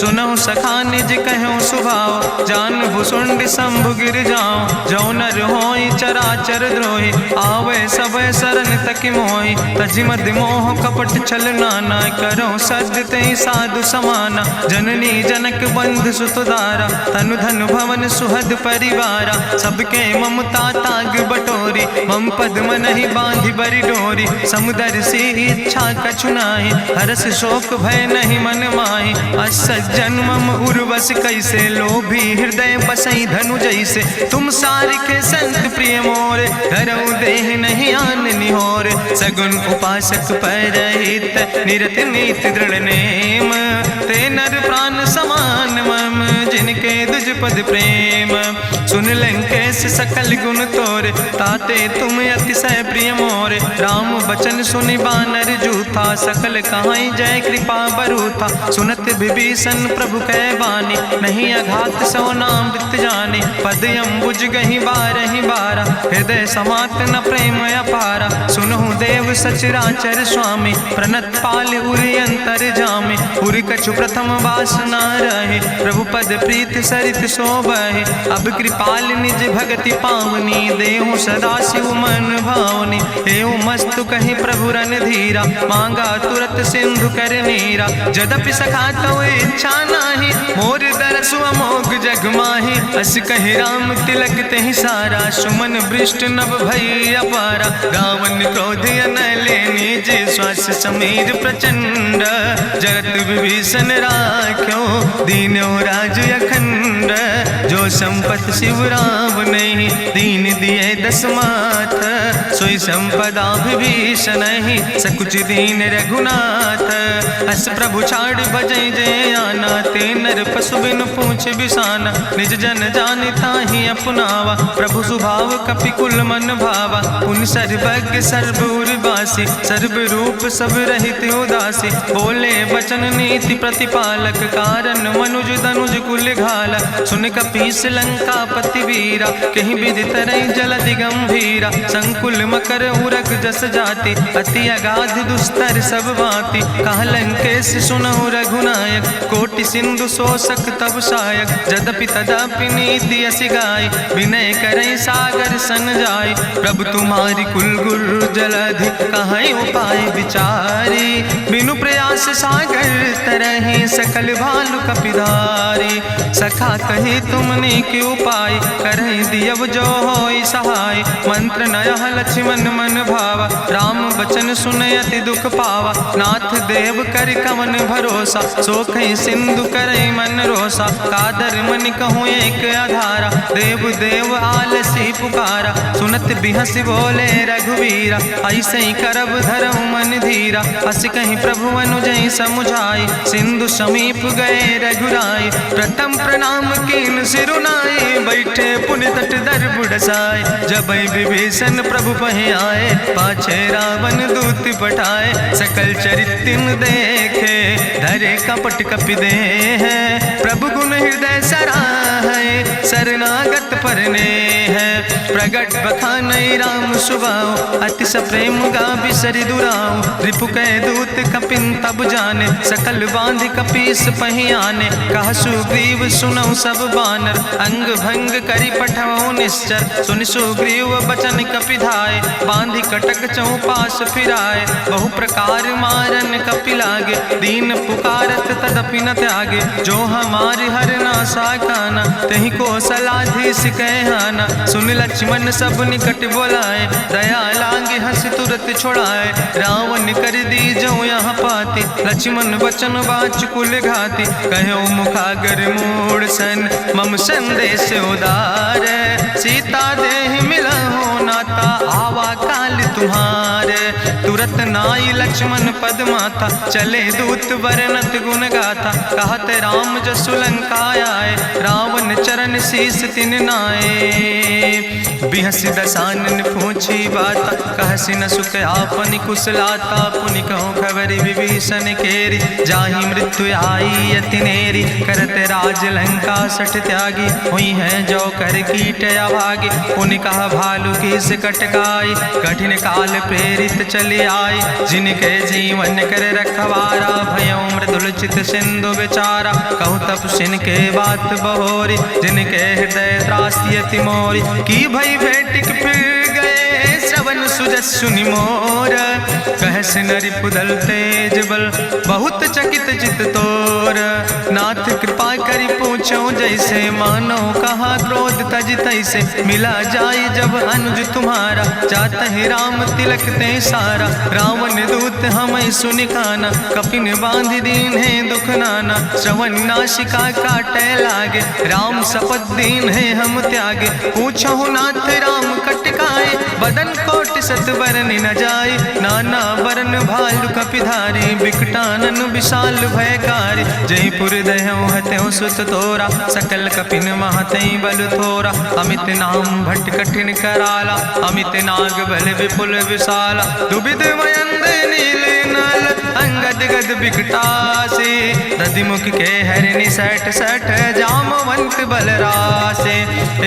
सुनहु सखा निज कहूँ सुभाव, जान भुसुंड शंभु गिर जाऊं। जो नर होई चराचर द्रोही, आवे सब शरण तक मोहि। तजि मद मोह कपट छल नाना, करो सद्य तेहि साधु समाना। जननी जनक बंधु सुतदारा, तनु धन भवन सुहद परिवारा। सबके ममता ताग बटोरी, मम पद मनहि बांधि बरि डोरी। समुदर सी इच्छा कछु नाही, हरस शोक भय नहीं मन माही। असज्जन मम उर्वश कैसे, लोभी हृदय बसई धनु जैसे। तुम सारिके संत प्रिय मोरे, धरऊ देह नहीं आन निहोर। सगुन उपासक परहित, निरत नीति दृढ़ नेम। ते नर प्राण समान मम, जिनके दुज पद प्रेम। सुन लंकेश सकल गुण तोरे, ताते तुम अतिशय प्रिय मोरे। राम बचन सुनि बानर जूथा, सकल कहाई जय कृपा बरूथा। सुनत विभीषण प्रभु कै बानी, नहीं अघात सो नाम वित जानी। पद अम्बुज गहि बारहि बारा, हृदय समात न प्रेम अपारा। सुनहु देव सचराचर स्वामी, प्रणत पाल उरि अंतर जामी। उरि कछु प्रथम वासना रहे, प्रभु पद प्रीत सरित शोभहि। अब कृपाल निज भगति पावनी, देहु सदा शिव मन भावनी। एवं मस्तु कहि प्रभु रन धीरा, मांगा तुरत सिंधु कर नीरा। जदपि सखा तो इच्छा नाही, मोर दरसु अमोघ जग माही। अस कहि राम तिलक तेहि सारा, सुमन वृष्ट नभ भई अपारा। गावन क्रोध अनले निज, श्वास समीर प्रचंड। जगत विभीषण राख्यो, दीनो राज अखंड। जो संपत शिव राम नहीं, दीन दिए दस माथ। सोई संपदा विभीषण नहीं, सकुच दीन रघुनाथ। अस प्रभु छाड़ भजै जय आना, ते नर पशु बिन पूछ बिसाना। निज जन जानि ताहि अपनावा, प्रभु स्वभाव कपि कुल मन भावा। पुन सर्वज्ञ सर्व उर्वासी, सर्व रूप सब रहित उदासी। बोले वचन नीति प्रतिपालक, कारण मनुज तनुज कुल घाला। सुन कपीस लंकापति वीरा, कहीं विधि तरई जलधि गंभीरा। संकुल मकर उरग जस जाति, अति अगाध दुस्तर सब भांति। कहा लंकेश सुनहु रघुनायक, कोटि सिंधु सिंधु शोषक तब सायक, जदपि तदपि नीति असि गाय, विनय करई सागर सन जाय। प्रभु तुम्हारी कुल गुरु जलधि, कहीं उपाय विचारी, बिनु प्रयास सागर तरहि सकल भालु कपिधारी। सखा कही तुमने के उपाय, करहि दियव जो होई सहाय। मंत्र नयह लक्ष्मण मन भावा, राम बचन सुनय अति दुख पावा। नाथ देव कर कवन भरोसा, सोखई सिंधु करई मन रोसा। कादर मन कहूँ एक आधारा, देव देव आलसी पुकारा। सुनत बिहस बोले रघुवीरा, ऐसे ही करब धरऊ मन धीरा। अस कहीं प्रभु अनुजय समुझाई, सिंधु समीप गए रघुराई। प्रथम प्रणाम कीन सिरुनाई, बैठे पुण्य तट दर बुढ़साए। जब विभीषण प्रभु पहे आए, पाछे रावण दूत पठाए। सकल चरित्र देखे, धरे कपट कपि दे है। प्रभु गुण हृदय सराहै, शरणागत परने है। प्रगट बखानई राम सुभाऊ, अति सप्रेम गा बिसरि दुराऊ। रिपु कै दूत कपिन तब जाने, सकल बांध कपीस पहि आने। कहा सुग्रीव सुनऊ सब बानर, अंग भंग करि पठवऊ निश्चर। सुनि सुग्रीव बचन कपिधाय, बांधि कटक चौपास फिराए। बहु प्रकार मारन कपि लागे, दीन पुकारत तदपि न त्यागे। जो हमारे हर नासा खाना, तहि को सलाधीस कहना। सुन लक्ष्मण सब निकट बोलाए, दया लागे हंस तुरत छोड़ाए। रावण कर दी जो यहाँ पाती, लक्ष्मण बचन बाच कुल घाती। कहो मुखागर मूड़ सन, मम संदेश उदार। सीता देह मिला हो नाता, आवा काल तुम्हारे। तुरत नाई लक्ष्मण पद माथा, चले दूत वर्णत गुण गाथा। कहत राम जसु लंका आए, रावण चरण शीस तिन नाए। बिहस दसानन पूछी बाता, कहसि न सुख आपन कुशलाता। पुनि कहूँ खबर विभीषण केरी, जाहि मृत्यु आई अति नेरी। करत राज लंका सठ त्यागी, हुई है जो कर कीट अभागी। पुनि कहा भालू किस कटकाई, कठिन काल प्रेरित चले आई। जिनके जीवन कर रखवारा, भयों मृदुल चित सिंधु बेचारा। कहु तप सिन के बात बहोरी, जिनके हृदय त्रासी अति मोरी। की भई भेटिक फिर गए, श्रवण सुजस सुनि मोर। कहस नरि पुदल तेज बल, बहुत चकित चित तोर। नाथ कृपा करि पूछो जैसे, मानो कहा क्रोध तज तैसे। मिला जाय जब अनुज तुम्हारा, जातहि राम तिलक ते सारा। रावण दूत हमें सुनि काना, कपिन बांध दीन है दुख नाना। श्रवण नासिका काटे लागे, राम शपथ दीन है हम त्यागे। पूछो नाथ राम कटकाए, बदन कोटि सत बरन न जाए। नाना बरन भालु कपिधारी, बिकटानन विशाल भयकारी। जयपुर दह्यों हत्यों सुत तोरा, सकल कपिन महतई बल थोरा। अमित नाम भट्ट कठिन कराला, अमित नाग बल विपुल विशाला। दुबिध मयंद नील नल, अंगद गद बिकटासे। दधिमुख के हरिणि सठ सठ, जामवंत बलरासे।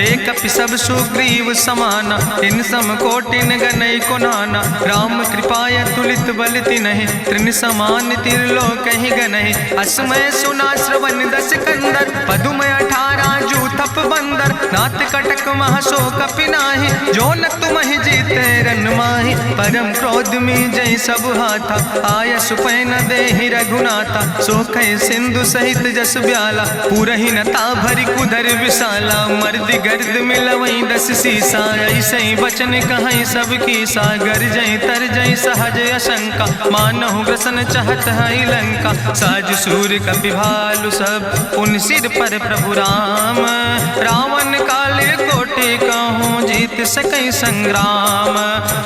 एक कपि सब सुग्रीव समाना, इन सम कोटिन गनई को नाना। राम कृपाय तुलित बल तिनहि, त्रिन समान तिरलोक ही गनहि। असमय सुना श्रवण दस कंदर, पदुम 18 जू थप बंदर। नाथ कटक महसो कपि नाही, जो न तुमहि जीते रन माही। परम क्रोध में जय सब हाथा, आय सुपै न देहि रघुनाथा। सोखै सिंधु सहित जस ब्याला, पूरहि नता भरि कुधर विशाला। मर्दि गर्द मिलवई 10 सीसा, ऐसे बचन कहई सब कीसा। गर जय तर जय सहज अशंका, मानहु ग्रसन चाहत है लंका। साज सूर कपि भालु सब, पुन सिर पर प्रभु राम। रावण काले कोटि कहूँ, जीत सकई संग्राम।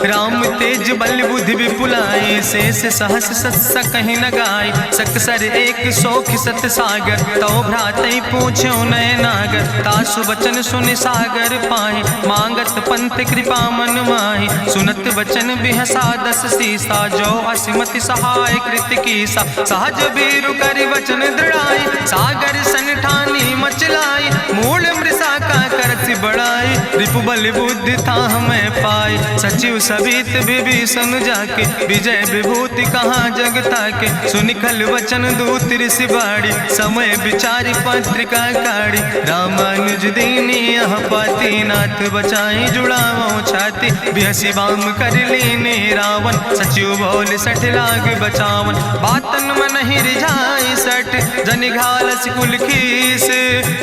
राम तेज बल बुद्धि विपुलाई, शेष सहस सत सकहि न गाय। सकसर एक सोख सत सागर, तो भ्रातई पूछो नय नागर। तासु बचन सुनि सागर पाहि, मांगत पंथ कृपा मन माहि। सुनत बचन बिहसा 10 सीसा, जो असिमति सहाय कृत कीसा। सहज बीरु करि वचन दृढ़ाई, सागर सन ठानी मचलाई। मूल मृषा का करसि बड़ाई, रिपु बल बुद्धि था हमें पाई। सचिव सबित विभीषण जाके विजय विभूति कहाँ जगता के। सुनिखल वचन दूत ऋषि बाड़ी समय विचारी पत्रिका काढ़ी। रामानुज दीनी यह पाती नाथ बचाई जुड़ावो छाती। बिहसी बाम कर लीने रावण सचिव बोल सठ लाग बचावन। बातन मन ही रिझाई सठ जनि घालस कुल खीस।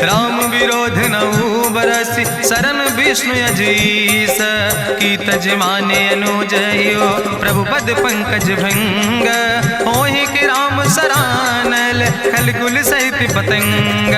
राम विरोध नहु बरसि शरण विष्णु अजीस। की तज माने अनुजयो प्रभु पद पंकज भंग। होहि कि राम सरानल खल कुल सहित पतंग।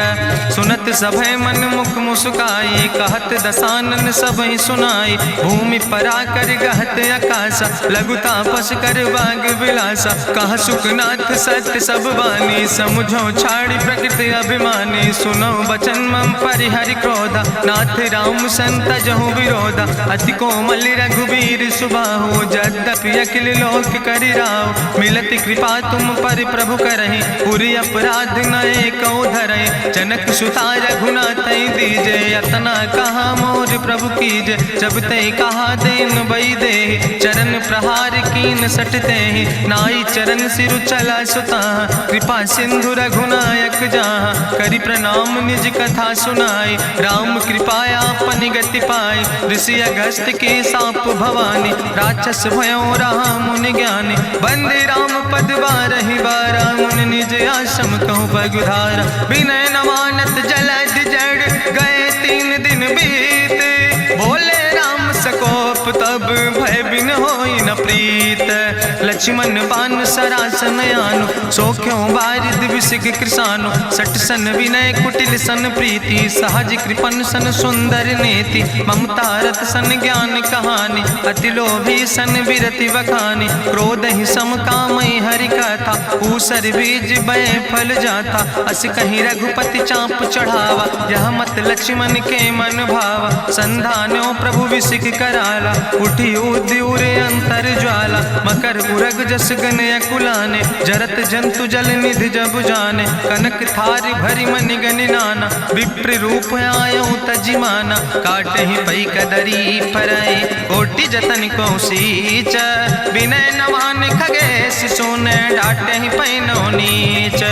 सुनत सभय मन मुख मुस्काई कहत दसानन सबहि सुनाई। भूमि परा कर गहत आकाशा लघु तापस कर बाग विलासा। कह सुखनाथ सत्य सब बानी समुझो छाड़ी प्रकृति अभिमानी। सुनो बचन मम परिहरि क्रोधा नाथ राम संत जहु विरोधा। अति कोमल रघुबीर सुबाहु यद्यपि अखिल लोक करि राव। मिलति कृपा तुम पर प्रभु करहि पुरि अपराध नए को धरहि। जनक सुता रघुनाथ दीजे यतना कहा मोर प्रभु कीजे। जब ते कहा देन बई दे चरण प्रहार कीन सटते। नाई चरण सिरु चला सुता कृपा सिंधु रघुनायक जहाँ। करि प्रणाम निज कथा सुनाई राम कृपाया अपनी गति पाई। ऋषि अगस्त के साप भवानी राक्षस भयो रहा मुनि ज्ञानी। बंदे राम पद बारहि बारा मुनि निज आश्रम कहूँ पगुधारा। विनय नवानत जलद जड़ गए 3 दिन बीते। बोले राम सकोप तब भय बिन होई न प्रीत। लक्ष्मण बान सरासन आनु सो क्यों बारिद विसिक कृसानु। सठ सन विनय कुटिल सन प्रीति सहज कृपन सन सुंदर नीति। ममता रत सन ज्ञान कहानी अति लोभी सन विरति बखानी। क्रोध ही सम कामई हरि कथा ऊसर बीज बय फल जाता। अस कहीं रघुपति चाप चढ़ावा यह मत लक्ष्मण के मन भावा। संधान्यो प्रभु विसिक कराला उठी उद्यूर अंतर ज्वाला। मकर उरग जस गन अकुलाने जरत जंतु जल निधि जब जाने। कनक थारी भरी मनि गनि नाना विप्र रूप आयो तजिमाना। काटे ही पई कदरी फरई कोटि जतन को सींच। विनय नवान खगेश सोने डाटे ही पैनो नीच।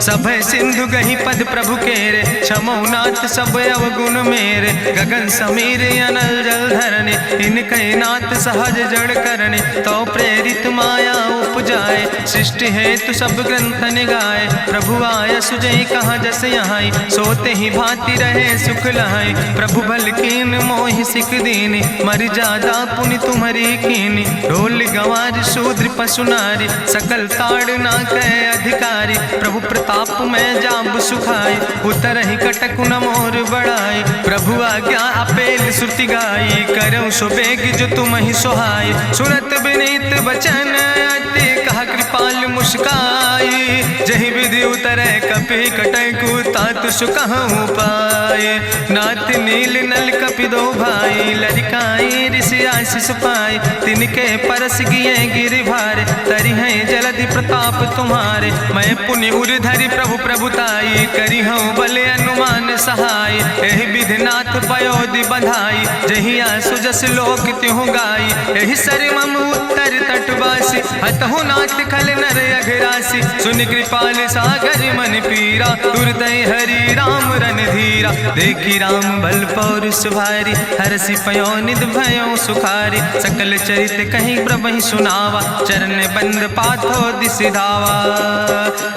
सभय सिंधु गही पद प्रभु केरे क्षमो नाथ सब अवगुण मेरे। गगन समीर अनल जल धरने इनके नाथ सहज जड़ करने। तो प्रेरित माया उपजाए सृष्टि हेतु सब ग्रंथ निगाए। प्रभु आय सुजई कहाँ जस यहाँ सोते ही भांति रहे सुख लहाई। प्रभु भल कीन मोहि सिख दीनी मर जादा पुनि तुम्हारी कीनी। ढोल गंवार शूद्र पशु नारी सकल ताड़ ना कह अधिकारी। प्रभु प्रताप में जाब सुखाई उतर ही कटक न मोर बढ़ाई। प्रभु आज्ञा अपेल श्रुति गाई करऊँ सुबेग जो तुम ही सोहाई। सुनत विनीत वचन अति कहा कृपाल मुस्काई। जही विधि उतरे कपि कटकु तात सुकहु पाए। नाथ नील नल कपि दो भाई लरिकाई ऋषि आशीष पाए। तिनके परस गिए गिरि भारे तरि हैं जलधि प्रताप तुम्हारे। मैं पुनि उर धरि प्रभु प्रभुताई करी हूँ बले अनुमान सहाय। एहि विधि नाथ पयोधि बधाई जहिया सुजस लोक त्यों गाई। एहि सर मम उत्तर तटवासी हतहु नाथ खल नर अघरासी। सुन कृपाल सागर मन पीरा तुरत हरि राम रन धीरा। देखी राम बल पौरुष भारी हरसि पयो निध भयो सुखारी। सकल चरित कहीं प्रभु सुनावा चरण बंद पाथो दिस धावा।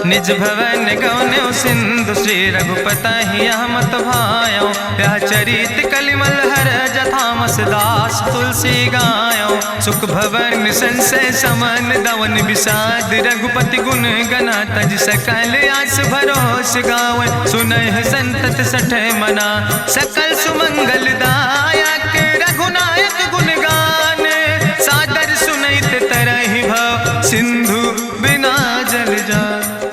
निज भवन गौन्यो सिंधु श्री रघुपति यह मत भायो। यह चरित कलिमल हर जथामस दास तुलसी गायो। सुख भवन संशय समन दवन विषाद रघुपति गुण गना तज सकल आस भरोस गावे। सुनहि संतत सठ मना सकल सुमंगल दायक रघुनायक गुण गान। सादर सुनैत तरहि भव सिंधु बिना जल जा।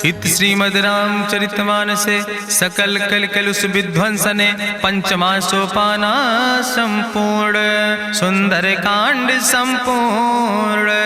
इत श्रीमद् रामचरितमानसे सकल कलकलुष विध्वंसने पंचमा सोपाना संपूर्ण। सुंदर कांड संपूर्ण।